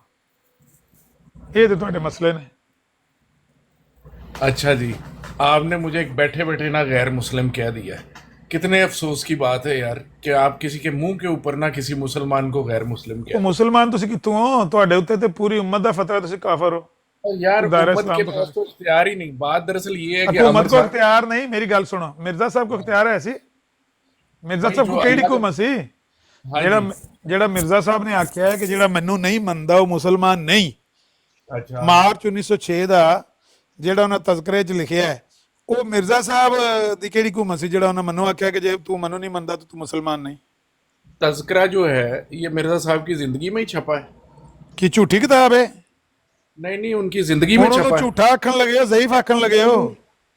ਇਹ ਤੇ ਤੁਹਾਡੇ ਮਸਲੇ ਨੇ। अच्छा जी, आपने मुझे एक बैठे बैठे ना गैर मुस्लिम कह दिया है। कितने अफसोस की बात है यार कि आप किसी के मुंह के ऊपर ना किसी मुसलमान को गैर मुस्लिम ਉਹ कह। ਮੁਸਲਮਾਨ ਤੁਸੀਂ ਕਿੱਥੋਂ ਹੋ? ਤੁਹਾਡੇ ਉੱਤੇ ਤੇ ਪੂਰੀ ਉਮਤ ਦਾ ਫਤਵਾ, ਤੁਸੀਂ ਕਾਫਰ ਹੋ। यार दायरा हुकूमत इस्लाम के पकड़। पास तो इख्तियार ही नहीं। बात दरअसल ये है कि हुकूमत आमिर को साहब, इख्तियार नहीं, मेरी गल सुनो, मिर्जा साहब को इख्तियार है सी। मिर्जा भाई साहब जो को ਕਿਹੜੀ अल्लाह हुकूमत सी? हाँ ਜਿਹੜਾ जी, ਜਿਹੜਾ ਮਿਰਜ਼ਾ ਸਾਹਿਬ ਨੇ ਆਖਿਆ ਹੈ ਕਿ ਜਿਹੜਾ ਮੈਨੂੰ ਨਹੀਂ ਮੰਨਦਾ ਉਹ ਮੁਸਲਮਾਨ ਨਹੀਂ, अच्छा ਮਾਰਚ 1906 ਦਾ ਜਿਹੜਾ ਉਹਨਾਂ ਤਜ਼ਕਰੇ 'ਚ ਲਿਖਿਆ ਹੈ, ਉਹ ਮਿਰਜ਼ਾ ਸਾਹਿਬ ਦੀ ਕਿਹੜੀ ਹੁਕੂਮਤ ਸੀ ਜਿਹੜਾ ਉਹਨਾਂ ਮੈਨੂੰ ਆਖਿਆ ਕਿ ਜੇ ਤੂੰ ਮੈਨੂੰ ਨਹੀਂ ਮੰਨਦਾ ਤਾਂ ਤੂੰ ਮੁਸਲਮਾਨ ਨਹੀਂ? तज़किरा जो है ये मिर्जा साहब की जिंदगी में ही छपा है। ਕੀ ਝੂਠੀ ਕਿਤਾਬ ਹੈ? नहीं नहीं, उनकी जिंदगी में ਹੁਣ छपा ਉਹਨੂੰ है। ਝੂਠਾ ਆਖਣ ਲੱਗੇ ਹੋ, ਜ਼ਈਫ ਆਖਣ ਲੱਗੇ ਹੋ।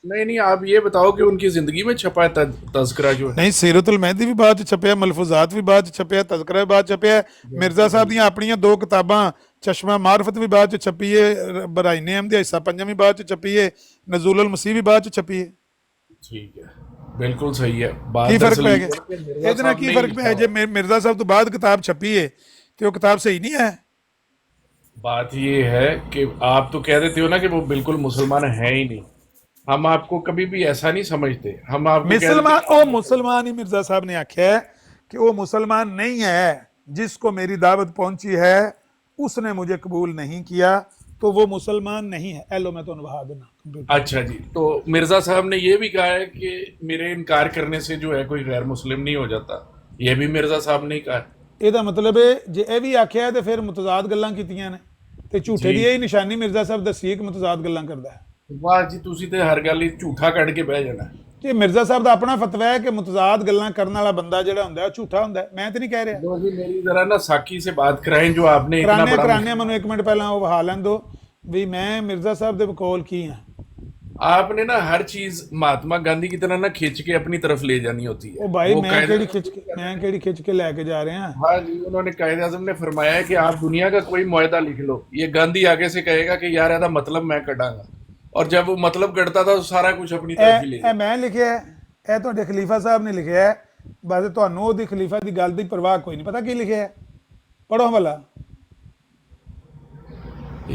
नहीं नहीं, आप ये बताओ कि उनकी जिंदगी में छपा है तज़किरा जो है। ਨਹੀਂ, ਸੀਰਤੁਲ ਮਹਿਦੀ ਵੀ ਬਾਅਦ ਚ ਛਪਿਆ, ਮਲਫੂਜ਼ਾਤ ਵੀ ਬਾਅਦ ਚ ਛਪਿਆ, ਤਜ਼ਕਰਾ ਵੀ ਬਾਅਦ ਚ ਛਪਿਆ, ਮਿਰਜ਼ਾ ਸਾਹਿਬ ਦੀਆਂ ਆਪਣੀਆਂ 2 ਕਿਤਾਬਾਂ ਚਸ਼ਮਾ ਮਾਰਫਤ ਵੀ ਬਾਅਦ ਚ ਛਪੀ ਹੈ, ਬਰਾਇਨੇ ਅਹਿਮਦ ਦਾ ਹਿੱਸਾ ਪੰਜਵੀਂ ਬਾਅਦ ਚ ਛਪੀ ਹੈ, ਨਜ਼ੂਲ ਮਸੀਹ ਵੀ ਬਾਅਦ ਚ ਛਪੀ ਹੈ। ठीक है, बिल्कुल सही है। बात ਕੀ ਫਰਕ दरअसल ਪੈ ये ਗਿਆ? है कि मिर्जा ਇਹਦੇ ਨਾਲ साहब ਕੀ ने ਫਰਕ लिखा ਪਿਆ ਜੇ ਮਿਰਜ਼ਾ ਸਾਹਿਬ ਤੋਂ ਬਾਅਦ ਕਿਤਾਬ ਛਪੀ ਹੈ ਤੇ ਉਹ ਕਿਤਾਬ ਸਹੀ ਨਹੀਂ ਹੈ? बात ये है कि आप तो कह देते हो ना कि वो बिल्कुल मुसलमान है ही नहीं। हम आपको कभी भी ऐसा नहीं समझते। हम आपको कहते मुसलमान, ਉਹ ਮੁਸਲਮਾਨ ਹੀ ਮਿਰਜ਼ਾ ਸਾਹਿਬ ਨੇ ਆਖਿਆ ਹੈ कि वो मुसलमान नहीं है, जिसको मेरी दावत पहुंची है उसने मुझे कबूल नहीं किया तो वो मुसलमान नहीं है। एलो मैं तो बहा देना। अच्छा जी, तो मिर्जा साहब ने ये भी कहा है कि मेरे इनकार करने से जो है कोई गैर मुस्लिम नहीं हो जाता। ये भी मिर्जा साहब ने कहा है। ਇਹਦਾ ਮਤਲਬ ਹੈ ਜੇ ਇਹ ਵੀ ਆਖਿਆ ਹੈ ਤੇ ਫਿਰ ਮੁਤਜ਼ਾਦ ਗੱਲਾਂ ਕੀਤੀਆਂ ਨੇ ਤੇ ਝੂਠੇ ਦੀ ਇਹ ਨਿਸ਼ਾਨੀ ਮਿਰਜ਼ਾ ਸਾਹਿਬ ਦੱਸੀ ਕਿ ਮੁਤਜ਼ਾਦ ਗੱਲਾਂ ਕਰਦਾ ਹੈ। ਵਾਹ ਜੀ, ਤੁਸੀਂ ਤੇ ਹਰ ਗੱਲ ਹੀ ਝੂਠਾ ਕੱਢ ਕੇ ਬਹਿ ਜਾਣਾ। ਇਹ ਮਿਰਜ਼ਾ ਸਾਹਿਬ ਦਾ ਆਪਣਾ ਫਤਵਾ ਹੈ ਕਿ ਮੁਤਜ਼ਾਦ ਗੱਲਾਂ ਕਰਨ ਵਾਲਾ ਬੰਦਾ ਜਿਹੜਾ ਹੁੰਦਾ ਉਹ ਝੂਠਾ ਹੁੰਦਾ ਹੈ। ਮੈਂ ਤੇ ਨਹੀਂ ਕਹਿ ਰਿਹਾ। लो जी, मेरी जरा ना साकी से बात कराएं जो आपने इतना बड़ा ਕਰਾਨੇ ਮੈਨੂੰ ਇੱਕ ਮਿੰਟ ਪਹਿਲਾਂ ਉਹ ਵਹਾ ਲੈਣ ਦਿਓ ਵੀ ਮੈਂ ਮਿਰਜ਼ਾ ਸਾਹਿਬ ਦੇ ਬਕੌਲ ਕੀ ਹਾਂ। आपने ना हर चीज महात्मा गांधी की तरह ना खींच के अपनी तरफ ले जानी होती है। ਉਹ ਭਾਈ वो ਮੈਂ कायदे- ਕਿਹੜੀ ਖਿੱਚ ਕੇ ਲੈ ਕੇ ਜਾ ਰਿਹਾ। हाँ जी, उन्होंने कायदे आजम ने फरमाया है कि आप दुनिया का कोई मुआहदा लिख लो, ये गांधी आगे से कहेगा कि यार ਇਹਦਾ मतलब मैं कटांगा, और जब वो मतलब कटता था तो सारा कुछ अपनी तरफ ही ले ਇਹ ਮੈਂ ਲਿਖਿਆ ਹੈ, ਇਹ ਤੁਹਾਡੇ ਖਲੀਫਾ ਸਾਹਿਬ ਨੇ ਲਿਖਿਆ ਹੈ। ਬਸ ਤੁਹਾਨੂੰ ਉਹਦੀ ਖਲੀਫਾ ਦੀ ਗੱਲ ਦੀ ਪਰਵਾਹ ਕੋਈ ਨਹੀਂ। ਪਤਾ ਕੀ ਲਿਖਿਆ ਹੈ? ਪੜੋ ਭਲਾ।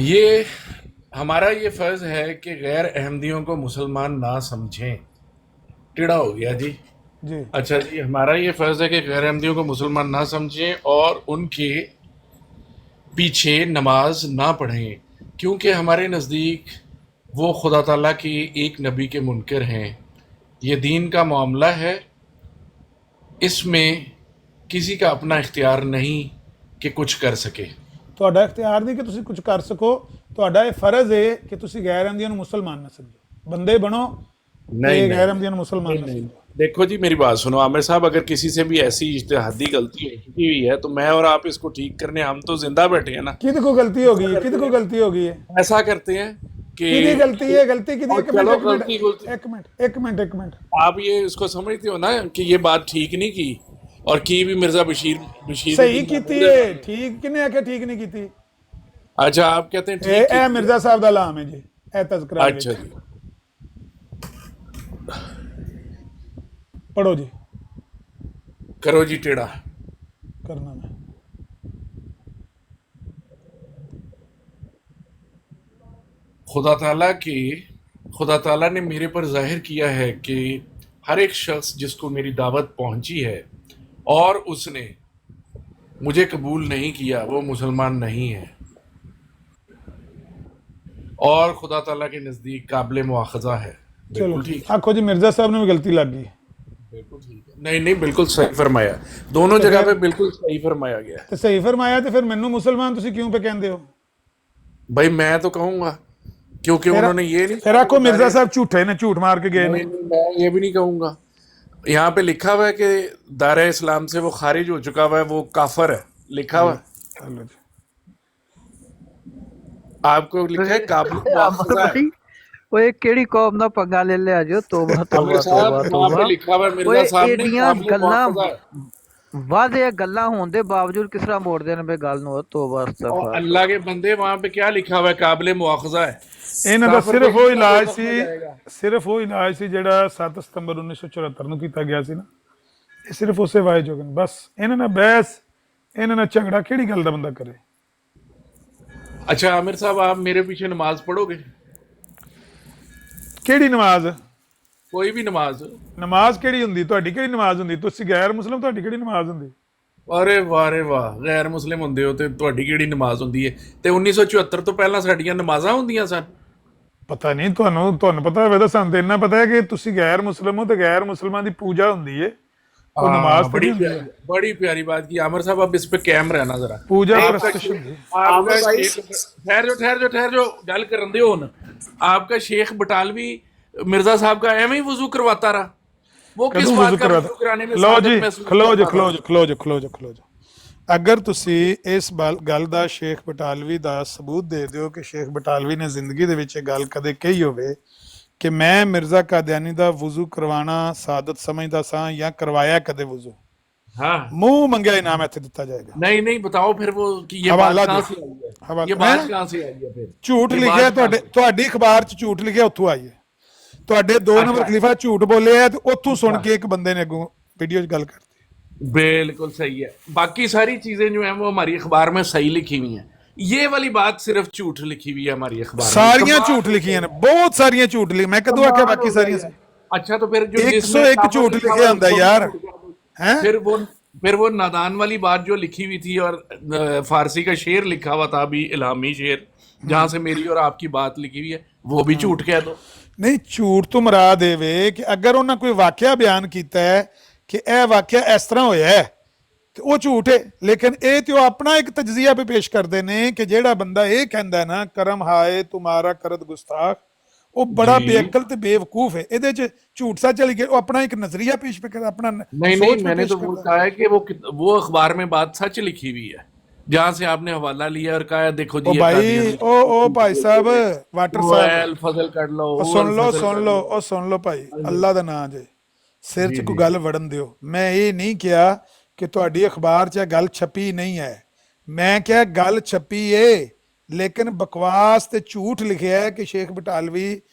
ये हमारा ये फर्ज है कि गैर अहमदियों को मुसलमान ना समझें। टेढ़ा हो गया जी। जी अच्छा जी, हमारा ये फर्ज है कि गैर अहमदियों को मुसलमान ना समझें और उनके पीछे नमाज ना पढ़ें, क्योंकि हमारे नज़दीक वो खुदा ताला की एक नबी के मुनकर हैं। ये दीन का मामला है, इसमें किसी का अपना इख्तियार नहीं कि कुछ कर सके। ਤੁਹਾਡਾ ਇਖਤਿਆਰ ਨਹੀਂ ਕਿ ਤੁਸੀਂ ਕੁਝ ਕਰ ਸਕੋ। ਤੁਹਾਡਾ ਇਹ ਫਰਜ਼ ਹੈ ਕਿ ਤੁਸੀਂ ਗੈਰ ਅਹਿਮਦੀਆਂ ਨੂੰ ਮੁਸਲਮਾਨ ਨਾ ਸਮਝੋ। ਬੰਦੇ ਬਣੋ ਤੇ ਗੈਰ ਅਹਿਮਦੀਆਂ ਨੂੰ ਮੁਸਲਮਾਨ ਨਾ ਸਮਝੋ। देखो जी, मेरी बात सुनो आमिर साहब, अगर किसी से भी ऐसी इज्तिहादी गलती हो चुकी हुई है तो मैं और आप इसको ठीक करने हम तो जिंदा बैठे हैं ना। ਕਿਹਦੇ ਕੋ ਗਲਤੀ ਹੋ ਗਈ ਹੈ? ਕਿਹਦੇ ਕੋ ਗਲਤੀ ਹੋ ਗਈ ਹੈ? ऐसा करते हैं कि ਕਿਹਦੀ ਗਲਤੀ ਹੈ? ਗਲਤੀ ਕਿਹਦੀ? ਇੱਕ चलो ਮਿੰਟ गलती ਇੱਕ ਮਿੰਟ। आप ये इसको समझते हो ना कि ये बात ठीक नहीं की, और की भी मिर्जा बशीर ਸਹੀ ਕੀਤੀ ਹੈ। ਠੀਕ ਕਿਨੇ ਆਖਿਆ ਠੀਕ ਨਹੀਂ ਕੀਤੀ? अच्छा, आप कहते हैं ठीक ਇਹ ਮਿਰਜ਼ਾ ਸਾਹਿਬ ਦਾ ਲਾਮ ਹੈ ਜੀ। ਇਹ ਤਜ਼ਕਰਾ अच्छा जी, ਪੜੋ ਜੀ। करो जी टेढ़ा। ਕਰਨਾ ਮੈਂ खुदा ताला ने मेरे पर जाहिर किया है कि हर एक शख्स जिसको मेरी दावत पहुंची है और उसने मुझे कबूल नहीं किया, वो मुसलमान नहीं है और खुदा ताला के नज़दीक काबिल मुआखज़ा है। ਚਲੋ बिल्कुल ठीक, ਆਖੋ ਜੀ ਮਿਰਜ਼ਾ ਸਾਹਿਬ ਨੂੰ ਵੀ ਗਲਤੀ ਲੱਗ ਗਈ। बिल्कुल ठीक है। नहीं नहीं, बिल्कुल सही फरमाया, दोनों जगह पे बिल्कुल सही फरमाया गया है। ਤੇ ਸਹੀ ਫਰਮਾਇਆ ਤੇ ਫਿਰ ਮੈਨੂੰ ਮੁਸਲਮਾਨ ਤੁਸੀਂ ਕਿਉਂ ਪੇ ਕਹਿੰਦੇ ਹੋ? भाई मैं तो कहूँगा, क्योंकि उन्होंने ये नहीं, ਫਿਰ ਆਖੋ ਮਿਰਜ਼ਾ ਸਾਹਿਬ ਝੂਠੇ ਨੇ, ਝੂਠ ਮਾਰ ਕੇ ਗਏ ਨੇ। नहीं, मैं ये भी नहीं कहूँगा। यहाँ पे लिखा हुआ है कि दायरा इस्लाम से वो खारिज हो चुका हुआ है, वो काफर है, लिखा हुआ है। ਚਲੋ ਜੀ। आपको लिखा है काबिल मुआखज़ा है। ਭਾਈ ਓਏ ਕਿਹੜੀ ਕੌਮ ਦਾ ਪੰਗਾ ਲੈ ਲਿਆ ਜੋ? ਤੋਬਾ अमीर ਤੋਬਾ साहब, ਤੋਬਾ वहाँ पे ਤੋਬਾ। लिखा हुआ है मिर्जा ਓਏ साहब ने ਇਹਦੀਆਂ काबिल ਗੱਲਾਂ मुआखज़ा है। ਵਾਧੇ ਗੱਲਾਂ ਹੋਣ ਦੇ ਬਾਵਜੂਦ ਕਿਸ ਤਰ੍ਹਾਂ ਮੋੜਦੇ ਨੇ ਬੇ ਗੱਲ ਨੂੰ? ਤੋਬਾ और ਅਸਤਗਫਰ। अल्लाह के बंदे, वहाँ पे क्या लिखा हुआ है? काबिल मुआखज़ा है। ਇਹਨਾਂ ਦਾ ਕਾਫਰ ਸਿਰਫ ਕੋਈ ਉਹ ਇਲਾਜ ਮੁਸਲਮਾਨ ਸੀ, ਹੋ ਜਾਏਗਾ। ਸਿਰਫ ਉਹ ਇਲਾਜ ਸੀ ਜਿਹੜਾ 7 ਸਤੰਬਰ 1974 ਨੂੰ ਕੀਤਾ ਗਿਆ ਸੀ ਨਾ। ਇਹ ਸਿਰਫ ਉਸੇ ਵਾਜ ਜੋਗਨ। ਬਸ ਇਹਨਾਂ ਨਾਲ ਬਹਿਸ, ਇਹਨਾਂ ਨਾਲ ਝਗੜਾ ਕਿਹੜੀ ਗੱਲ ਦਾ ਬੰਦਾ ਕਰੇ? अच्छा आमिर साहब, आप मेरे पीछे नमाज पढ़ोगे? ਕਿਹੜੀ ਨਮਾਜ਼? कोई भी नमाज? ਨਮਾਜ਼ ਕਿਹੜੀ ਹੁੰਦੀ? ਤੁਹਾਡੀ ਕਿਹੜੀ ਨਮਾਜ਼ ਹੁੰਦੀ? ਤੁਸੀਂ ਗੈਰ ਮੁਸਲਮ, ਤੁਹਾਡੀ ਕਿਹੜੀ ਨਮਾਜ਼ ਹੁੰਦੀ? ਅਰੇ ਵਾਹ ਰੇ ਵਾਹ, ਗੈਰ ਮੁਸਲਿਮ ਹੁੰਦੇ ਹੋ ਤੇ ਤੁਹਾਡੀ ਕਿਹੜੀ ਨਮਾਜ਼ ਹੁੰਦੀ ਹੈ? ਤੇ 1974 ਤੋਂ ਪਹਿਲਾਂ ਸਾਡੀਆਂ ਨਮਾਜ਼ਾਂ ਹੁੰਦੀਆਂ ਸਨ। ਪਤਾ ਨਹੀਂ ਤੁਹਾਨੂੰ ਪਤਾ ਹੋਵੇ ਤਾਂ ਸਾਨੂੰ ਤਾਂ ਇੰਨਾ ਪਤਾ ਹੈ ਕਿ ਤੁਸੀਂ ਗੈਰ ਮੁਸਲਮ ਹੋ ਤੇ ਗੈਰ ਮੁਸਲਮਾਨ ਦੀ ਪੂਜਾ ਹੁੰਦੀ ਹੈ। ਉਹ ਨਮਾਜ਼ बड़ी ਪੜ੍ਹੀ ਹੁੰਦੀ ਹੈ। बड़ी प्यारी बात की आमिर साहब, अब इस पे कैम रहना जरा। ਪੂਜਾ आपका ਪ੍ਰਸਤਿਸ਼ ਹੁੰਦੀ ਹੈ। आपका ठहर जो गल करन दियो हुन। आपका शेख बटालवी मिर्जा साहब का एवं ही वजू करवाता रहा, वो किस ਕਦੋਂ बात ਵਜ਼ੂ का ਕਰਾ? वजू कराने में ਲਓ सादत ਜੀ, महसूस ਖਲੋ ਜੀ करता था? ਖਲੋ ਜੀ। ਅਗਰ ਤੁਸੀਂ ਇਸ ਗੱਲ ਦਾ ਸ਼ੇਖ ਬਟਾਲਵੀ ਦਾ ਸਬੂਤ ਦੇ ਦਿਓ ਕਿ ਸ਼ੇਖ ਬਟਾਲਵੀ ਨੇ ਜ਼ਿੰਦਗੀ ਦੇ ਵਿੱਚ ਇਹ ਗੱਲ ਕਦੇ ਕਹੀ ਹੋਵੇ ਕਿ ਮੈਂ ਮਿਰਜ਼ਾ ਕਾਦੀਆਨੀ ਦਾ ਵਜ਼ੂ ਕਰਵਾਉਣਾ ਸਾਦਤ ਸਮਝਦਾ ਸਾਂ ਜਾਂ ਕਰਵਾਇਆ ਕਦੇ ਵਜ਼ੂ, हाँ, ਮੂੰਹ ਮੰਗਿਆ ਇਨਾਮ ਇੱਥੇ ਦਿੱਤਾ ਜਾਏਗਾ। नहीं बताओ फिर वो कि ये हवाला बात कहाँ दो। से आई है? हवाला- ये बात हैं? कहाँ से आई है फिर? ਝੂਠ ये ਲਿਖਿਆ बात कहाँ से? ਤੁਹਾਡੀ ਅਖਬਾਰ 'ਚ ਝੂਠ ਲਿਖਿਆ ਉੱਥੋਂ ਆਈ ਹੈ। ਤੁਹਾਡੇ 2 ਨੰਬਰ ਖਲੀਫਾ ਝੂਠ ਬੋਲੇ ਆ ਤੇ ਉੱਥੋਂ ਸੁਣ ਕੇ ਇੱਕ ਬੰਦੇ ਨੇ ਅੱਗੋਂ ਵੀਡੀਓ 'ਚ ਗੱਲ ਕਰਤੀ। बिल्कुल सही है। बाकी सारी चीजें जो हैं वो हमारी अखबार में सही लिखी हुई हैं। ये वाली बात सिर्फ झूठ लिखी हुई है हमारी अखबार में। ਸਾਰੀਆਂ ਝੂਠ ਲਿਖੀਆਂ ਨੇ, ਬਹੁਤ ਸਾਰੀਆਂ ਝੂਠ ਲਿਖੀਆਂ। ਮੈਂ ਕਦੋਂ ਆਖਿਆ ਬਾਕੀ ਸਾਰੀਆਂ ਸੀ? अच्छा, तो फिर जो 101 झूठ लिखे ਹੁੰਦਾ यार हैं। फिर वो नादान वाली बात जो लिखी हुई थी और फारसी का शेर लिखा हुआ था अभी, इल्हामी शेर, जहां से मेरी और आपकी बात लिखी हुई है, वो भी झूठ कह दो। ਨਹੀਂ, ਝੂਠ ਤੋਂ ਮੁਰਾਦ ਇਹ ਵੇ ਕਿ ਅਗਰ ਉਹਨਾਂ ਕੋਈ ਵਾਕਿਆ ਬਿਆਨ ਕੀਤਾ ਹੈ ਕਿ ਇਹ ਵਾਕਿਆ ਇਸ ਤਰ੍ਹਾਂ ਹੋਇਆ ਹੈ ਤੇ ਉਹ ਝੂਠ ਹੈ। ਲੇਕਿਨ ਇਹ ਤੇ ਉਹ ਆਪਣਾ ਇੱਕ ਤਜਜ਼ੀਆ ਵੀ ਪੇਸ਼ ਕਰਦੇ ਨੇ ਕਿ ਜਿਹੜਾ ਬੰਦਾ ਇਹ ਕਹਿੰਦਾ ਨਾ ਕਰਮ ਹਾਏ ਤੁਮਾਰਾ ਕਰਦ ਗੁਸਤਾਖ, ਉਹ ਬੜਾ जी ਬੇਅਕਲ ਤੇ ਬੇਵਕੂਫ ਹੈ। ਇਹਦੇ 'ਚ ਝੂਠ ਸੱਚ ਵਾਲੀ ਉਹ ਆਪਣਾ ਇੱਕ ਨਜ਼ਰੀਆ ਪੇਸ਼ ਕਰਦਾ, ਆਪਣਾ नहीं नहीं, ਸੋਚ मैंने ਪੇਸ਼ तो वो ਕਰਦਾ। कहा है कि वो अखबार में बात सच लिखी हुई है, जहां से आपने हवाला लिया और कहा देखो जी ਉਹ ये ਭਾਈ कादियानी ਉਹ ਭਾਈ ਸਾਹਿਬ ਵਾਟਰ वो ਸਾਹਿਬ, है अल फजल कर लो, ਉਹ वो ਸੁਣ अल ਲਓ फजल ਸੁਣ कर ਲਓ लो। ਉਹ ਸੁਣ ਲਓ ਭਾਈ, ਅੱਲਾ ਦਾ ਨਾਂ ਜੇ ਸਿਰ 'ਚ जी ਕੋਈ जी ਗੱਲ ਵੜਨ ਦਿਓ। ਮੈਂ ਇਹ ਨਹੀਂ ਕਿਹਾ ਕਿ ਤੁਹਾਡੀ ਅਖਬਾਰ 'ਚ ਇਹ ਗੱਲ ਛਪੀ ਨਹੀਂ ਹੈ, ਮੈਂ ਕਿਹਾ ਗੱਲ ਛਪੀ ਏ ਲੇਕਿਨ ਬਕਵਾਸ ਤੇ ਝੂਠ ਲਿਖਿਆ ਹੈ ਕਿ ਸ਼ੇਖ ਬਟਾਲਵੀ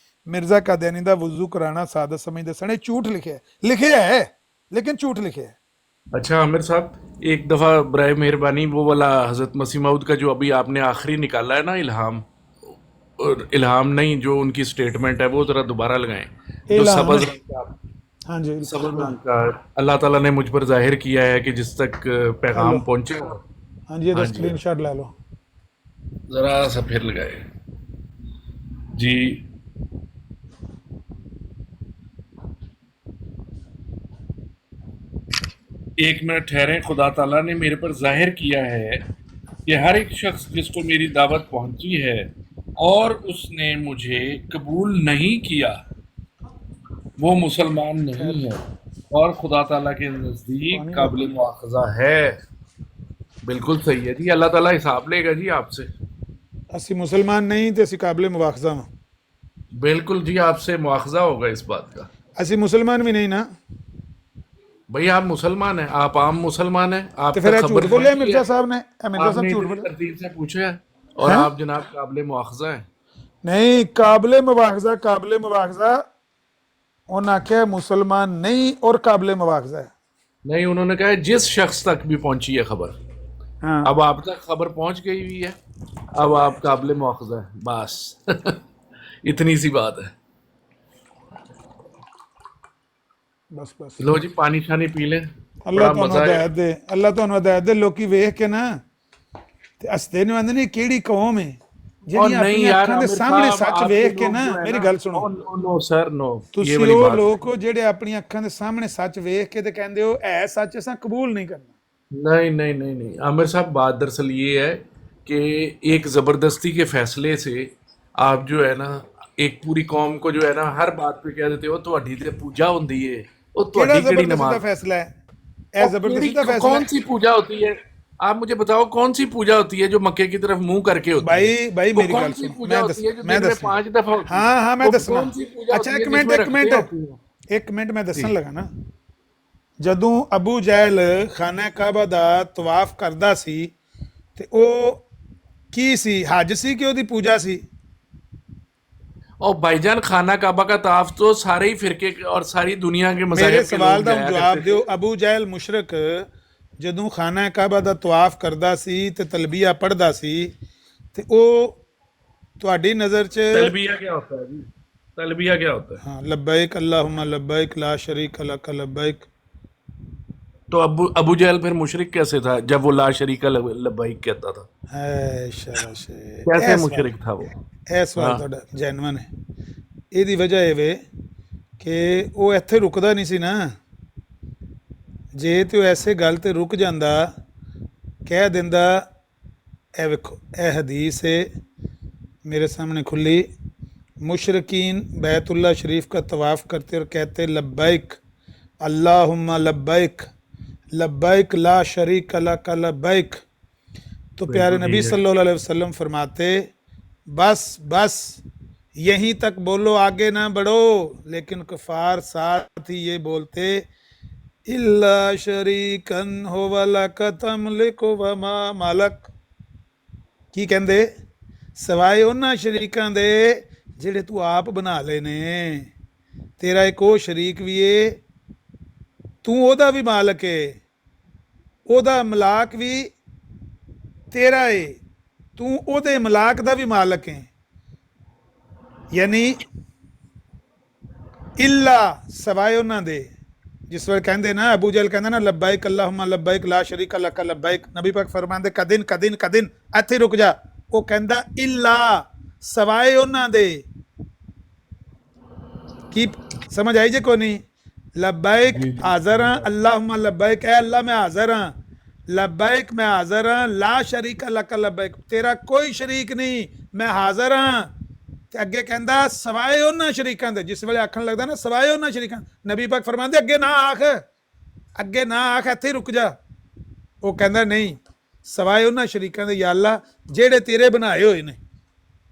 ਮਿਰਜ਼ਾ ਕਾਦੀਆਨੀ ਦਾ ਵਜ਼ੂ ਕਰਾਣਾ ਸਾਦਤ ਸਮਝਦੇ ਸਨ। ਇਹ ਝੂਠ ਲਿਖਿਆ ਹੈ ਲੇਕਿਨ ਝੂਠ ਲਿਖਿਆ ਹੈ। अच्छा आमिर साहब, एक दफ़ा बराए मेहरबानी वो वाला हज़रत मसीह मऊद का जो अभी आपने आखिरी निकाला है ना इल्हाम, और इल्हाम नहीं जो उनकी स्टेटमेंट है वो ज़रा दोबारा लगाएं, जो इल्हाम सबज़ है। रंग का, हाँ जी सबज़ रंग का अल्लाह ताला ने मुझ पर जाहिर किया है कि जिस तक पैगाम हेलो। पहुंचे। हाँ जी ये हाँ जी स्क्रीन शॉट ले लो। ज़रा सा फिर लगाए जी। एक मिनट ठहरें, खुदा ताला ने मेरे पर जाहिर किया है कि हर एक शख्स जिसको मेरी दावत पहुंची है और उसने मुझे कबूल नहीं किया वो मुसलमान नहीं है और खुदा ताला के नज़दीक काबिल मुआखज़ा है। बिल्कुल सही है जी, अल्लाह ताला हिसाब लेगा जी आपसे। ਅਸੀਂ ਮੁਸਲਮਾਨ ਨਹੀਂ ਤੇ ਅਸੀਂ ਕਾਬਲੇ ਮੁਆਖਜ਼ਾ ਹਾਂ। बिल्कुल जी, आपसे मुआखज़ा होगा इस बात का। ਅਸੀਂ ਮੁਸਲਮਾਨ ਵੀ ਨਹੀਂ ਨਾ, भाई आप मुसलमान हैं, आप आम मुसलमान हैं, आप ਤੇ ਫਿਰ ਇਹ तक ਝੂਠ खबर ਬੋਲਿਆ पहुंची ਮਿਰਜ਼ਾ है, ਸਾਹਿਬ ਨੇ, ਇਹ ਮਿਰਜ਼ਾ ਸਾਹਿਬ आपने ਝੂਠ इतनी ਬੋਲਿਆ। तरतीब से पूछा है और हैं? आप जनाब काबिल मुआखज़ा हैं। ਨਹੀਂ ਕਾਬਲੇ ਮੁਆਖਜ਼ਾ ਉਹਨਾਂ ਆਖਿਆ मुसलमान नहीं और काबिल मुआखजा है। नहीं, उन्होंने कहा है जिस शख्स तक भी पहुंची है खबर, हाँ अब आप तक खबर पहुंच गई हुई है, अब आप काबिल मुआखज़ा हैं, बस इतनी सी बात है। बस बस लो जी, पानी शानी पी लें, ਅੱਲਾ बड़ा ਤੁਹਾਨੂੰ मज़ा है। ਹਦਾਇਤ ਦੇ, ਅੱਲਾ ਤੁਹਾਨੂੰ ਹਦਾਇਤ ਦੇ। ਲੋਕੀ ਵੇਖ ਕੇ ਨਾ ਤੇ ਹੱਸਦੇ ਨੇ, ਆਂਦੇ ਨੇ ਕਿਹੜੀ ਕੌਮ ਹੈ और ਜਿਹੜੀਆਂ नहीं ਆਪਣੀਆਂ यार ਅੱਖਾਂ ਦੇ आमिर ਸਾਹਮਣੇ साहब, ਸੱਚ आपके ਵੇਖ ਕੇ लोग ਨਾ, जो है ਮੇਰੀ ना, ਗੱਲ ਸੁਣੋ, नो सर नो, ये ਤੁਸੀਂ वाली ਉਹ बात है। ਲੋਕ ਹੋ ਜਿਹੜੇ ਆਪਣੀਆਂ ਅੱਖਾਂ ਦੇ ਸਾਹਮਣੇ ਸੱਚ ਵੇਖ ਕੇ ਤੇ ਕਹਿੰਦੇ ਹੋ ਐ ਸੱਚ ਅਸਾਂ ਕਬੂਲ ਨਹੀਂ ਕਰਨਾ। नहीं नहीं नहीं नहीं आमिर साहब, बात दरअसल ये है कि एक ज़बरदस्ती के फैसले से आप जो है ना एक पूरी कौम को जो है ना हर बात पे कह देते हो ਤੁਹਾਡੀ ਤੇ ਪੂਜਾ ਹੁੰਦੀ ਏ, ਉਹ ਕਿਹੜਾ ਤੁਹਾਡੀ ਕਿਹੜੀ ਜ਼ਬਰਦਸਤੀ ਦਾ ਨਮਾਜ਼, ਫੈਸਲਾ ਹੈ? ਇਹ ਜ਼ਬਰਦਸਤੀ ਦਾ ਫੈਸਲਾ कौन है? सी पूजा होती है? आप मुझे बताओ कौन सी पूजा होती है जो मक्के की तरफ मुंह करके होती है? भाई वो मेरी कौन गल सी सुन, पूजा मैं होती है जो मैं दिन में दसना 5 दफा होती है? हाँ मैं वो दसना। कौन सी पूजा अच्छा होती एक है मिनट जिसमें एक रखते मिनट होती है? ਇੱਕ ਮਿੰਟ ਮੈਂ ਦੱਸਣ ਲੱਗਾ ਨਾ, ਜਦੋਂ ਅਬੂ ਜਹਿਲ ਖਾਨਾ ਕਾਬਾ ਦਾ ਤਵਾਫ ਕਰਦਾ ਸੀ ਤੇ ਉਹ ਕੀ ਸੀ, ਹਜ ਸੀ ਕਿ ਉਹਦੀ ਪੂਜਾ ਸੀ? और भाईजान, खाना काबा का ताफ तो सारे ही फिरके और सारी दुनिया के ਮੇਰੇ मज़ाहिब के ਸਵਾਲ लोग ਦਾ जाया ਜਵਾਬ करते ਦਿਓ। थे। ਅਬੂ ਜਹਿਲ ਮੁਸ਼ਰਕ ਜਦੋਂ ਖਾਨਾ ਕਾਬਾ ਦਾ ਤਵਾਫ ਕਰਦਾ ਸੀ ਤੇ ਤਲਬੀਆ ਪੜ੍ਹਦਾ ਸੀ ਤੇ ਉਹ ਤੁਹਾਡੀ ਨਜ਼ਰ 'ਚ तलबिया क्या होता है जी? तलबिया क्या होता है? हाँ लब्बैक अल्लाहुम्मा लब्बैक ला शरीक लक लब्बैक, तो अबू जहल फिर मुशरिक कैसे था जब वो ला शरीका लब्बैक कहता था? है शाबाश, कैसे मुशरिक था वो? ਇਹ ਸਵਾਲ ਤੁਹਾਡਾ ਜੈਨੂਅਨ ਹੈ। ਇਹਦੀ ਵਜ੍ਹਾ ਇਹ ਵੇ ਕਿ ਉਹ ਇੱਥੇ ਰੁਕਦਾ ਨਹੀਂ ਸੀ ਨਾ, ਜੇ ਤੇ ਉਹ ਐਸੇ ਗੱਲ ਤੇ ਰੁਕ ਜਾਂਦਾ, ਕਹਿ ਦਿੰਦਾ, ਇਹ ਵੇਖੋ ਇਹ ਹਦੀਸ ਹੈ मेरे सामने खुली, मुशरकीन बैतुल्ला शरीफ का तवाफ़ करते और कहते लब्बैक अल्लाहुम्मा लब्बैक लब्बैक ला शरीक लक लब्बैक, तो प्यारे नबी सल्लल्लाहु अलैहि वसल्लम फरमाते बस बस यहीं तक बोलो, आगे ना बढ़ो। लेकिन कुफार साथ ही ये बोलते इल्ला शरीकन हो वलक तमलिक वमा मलक, की कहते ਸਵਾਏ ਉਹਨਾਂ ਸ਼ਰੀਕਾਂ ਦੇ ਜਿਹੜੇ ਤੂੰ ਆਪ ਬਣਾ ਲਏ ਨੇ। ਤੇਰਾ ਇੱਕ ਉਹ ਸ਼ਰੀਕ ਵੀ ਏ, ਤੂੰ ਉਹਦਾ ਵੀ ਮਾਲਕ ਏ, ਉਹਦਾ ਮਲਾਕ ਵੀ ਤੇਰਾ ਏ, ਤੂੰ ਉਹਦੇ ਮਲਾਕ ਦਾ ਵੀ ਮਾਲਕ ਏ। ਯਾਨੀ ਇੱਲਾ ਸਵਾਏ ਉਹਨਾਂ ਦੇ, ਜਿਸ ਵੇਲੇ ਕਹਿੰਦੇ ਨਾ ਅਬੂ ਜਹਲ ਕਹਿੰਦਾ ਨਾ ਲੱਬਾਇਕ ਅੱਲਾਹੁਮਾ ਲੱਬਾਇਕ ਲਾ ਸ਼ਰੀਕ ਲਕ ਲੱਬਾਇਕ, ਨਬੀ ਪਾਕ ਫਰਮਾਉਂਦੇ ਕਦਿਨ ਕਦਿਨ ਕਦਿਨ, ਇੱਥੇ ਰੁਕ ਜਾ। ਉਹ ਕਹਿੰਦਾ ਇੱਲਾ ਸਵਾਏ ਉਹਨਾਂ ਦੇ। ਕੀ ਸਮਝ ਆਈ ਜੇ ਕੋਈ ਨਹੀਂ? लब्बैक हाज़र हाँ अल्लाहुम्मा लब्बैक, ऐ अल्लाह मैं हाज़र हाँ, लब्बैक मैं हाज़र हाँ, ला शरीक लक लब्बैक, तेरा कोई शरीक नहीं, मैं हाज़र हाँ। ਤੇ ਅੱਗੇ ਕਹਿੰਦਾ ਸਵਾਏ ਉਹਨਾਂ ਸ਼ਰੀਕਾਂ ਦੇ, ਜਿਸ ਵੇਲੇ ਆਖਣ ਲੱਗਦਾ ਨਾ ਸਵਾਏ ਉਹਨਾਂ ਸ਼ਰੀਕਾਂ, ਨਬੀ ਪਾਕ ਫਰਮਾਉਂਦੇ ਅੱਗੇ ਨਾ ਆਖ, ਅੱਗੇ ਨਾ ਆਖ, ਇੱਥੇ ਹੀ ਰੁਕ ਜਾ। ਉਹ ਕਹਿੰਦਾ ਨਹੀਂ, ਸਵਾਏ ਉਹਨਾਂ ਸ਼ਰੀਕਾਂ ਦੇ ਯਾ ਅੱਲਾ ਜਿਹੜੇ ਤੇਰੇ ਬਣਾਏ ਹੋਏ ਨੇ,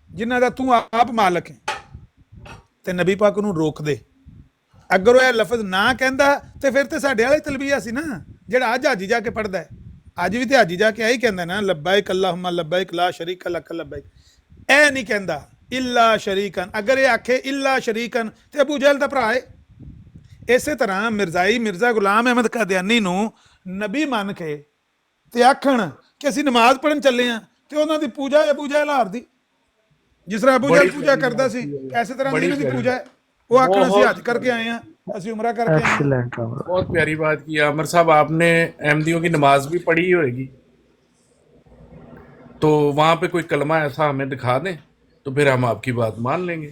ਜਿਨ੍ਹਾਂ ਦਾ ਤੂੰ ਆਪ ਮਾਲਕ ਹੈ। ਤੇ ਨਬੀ ਪਾਕ ਨੂੰ ਰੋਕ ਦੇ। ਅਗਰ ਉਹ ਇਹ ਲਫ਼ਜ਼ ਨਾ ਕਹਿੰਦਾ ਤੇ ਫਿਰ ਤੇ ਸਾਡੇ ਵਾਲਾ ਤਲਬੀਆ ਸੀ ਨਾ, ਜਿਹੜਾ ਅੱਜ ਹਾਜੀ ਜਾ ਕੇ ਪੜਦਾ ਹੈ। ਅੱਜ ਵੀ ਤੇ ਹਾਜੀ ਜਾ ਕੇ ਇਹੀ ਕਹਿੰਦਾ ਨਾ, ਲੱਬਾਇਕ ਅੱਲਾਹੁਮਾ ਲੱਬਾਇਕ ਲਾ ਸ਼ਰੀਕ ਲਕ ਲੱਬਾਇਕ। ਇਹ ਨਹੀਂ ਕਹਿੰਦਾ ਇਲਾ ਸ਼ਰੀਕਨ। ਅਗਰ ਇਹ ਆਖੇ ਇਲਾ ਸ਼ਰੀਕਨ ਤੇ ਅਬੂ ਜਹਿਲ ਦਾ ਭਰਾ ਹੈ। ਇਸੇ ਤਰ੍ਹਾਂ ਮਿਰਜ਼ਾ ਗੁਲਾਮ ਅਹਿਮਦ ਕਾਦੀਆਨੀ ਨੂੰ ਨਬੀ ਮੰਨ ਕੇ ਤੇ ਆਖਣ ਕਿ ਅਸੀਂ ਨਮਾਜ਼ ਪੜ੍ਹਨ ਚੱਲੇ ਆ, ਤੇ ਉਹਨਾਂ ਦੀ ਪੂਜਾ ਅਬੂ ਜਹਿਲ ਹਾਰ ਦੀ। ਜਿਸ ਤਰ੍ਹਾਂ ਅਬੂ ਜਹਿਲ ਪੂਜਾ ਕਰਦਾ ਸੀ, ਇਸੇ ਤਰ੍ਹਾਂ ਦੀ ਇਹਨਾਂ ਦੀ ਪੂਜਾ ਹੈ। ਉਹ ਆਖਣ ਅਸੀਂ ਹज करके आए हैं, ਅਸੀਂ उमरा करके आए हैं। बहुत प्यारी बात की आमिर साहब, आपने अहमदियों की नमाज भी पढ़ी ही होगी, तो वहां पे कोई कलमा ऐसा हमें दिखा दें तो फिर हम आपकी बात मान लेंगे।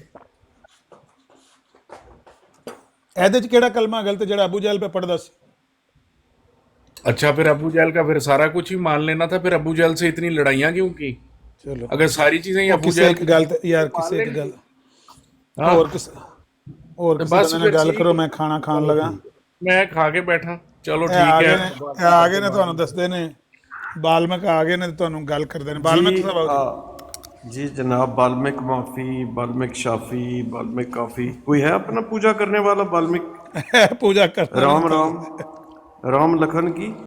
ਇਹਦੇ ਚ ਕਿਹੜਾ ਕਲਮਾ ਗਲਤ ਜਿਹੜਾ ਅਬੂ ਜਹਿਲ पे पढ़दा ਸੀ? अच्छा, फिर अबू जहल का फिर सारा कुछ ही मान लेना था, फिर अबू जहल से इतनी लड़ाइयाँ क्यों की? चलो अगर सारी चीजें ही अबू ਕਿਸੇ जहल ਇੱਕ ਗੱਲ ਤੇ ਯਾਰ, ਕਿਸੇ ਇੱਕ ਗੱਲ ਹੋਰ ਕਿਸੇ बस ਨਾਲ फिर ਗੱਲ ठीक ਕਰੋ। है। ਮੈਂ ਖਾਣਾ ਖਾਣ ਲੱਗਾ। मैं खा के बैठा, चलो ਇਹ ਆ ठीक ਗਏ है। ਨੇ, ਇਹ ਆ ਗਏ ਨੇ, ਤੁਹਾਨੂੰ ਦੱਸਦੇ ਨੇ ਬਾਲਮਿਕ ਆ ਗਏ ਨੇ, ਤੁਹਾਨੂੰ ਗੱਲ ਕਰਦੇ ਨੇ ਬਾਲਮਿਕ ਸਾਹਿਬ। जी जनाब, बाल्मिक माफी, बाल्मिक शाफी, बाल्मिक काफी, कोई है अपना पूजा करने वाला? बाल्मिक ਪੂਜਾ ਕਰਦੇ राम राम राम लखन की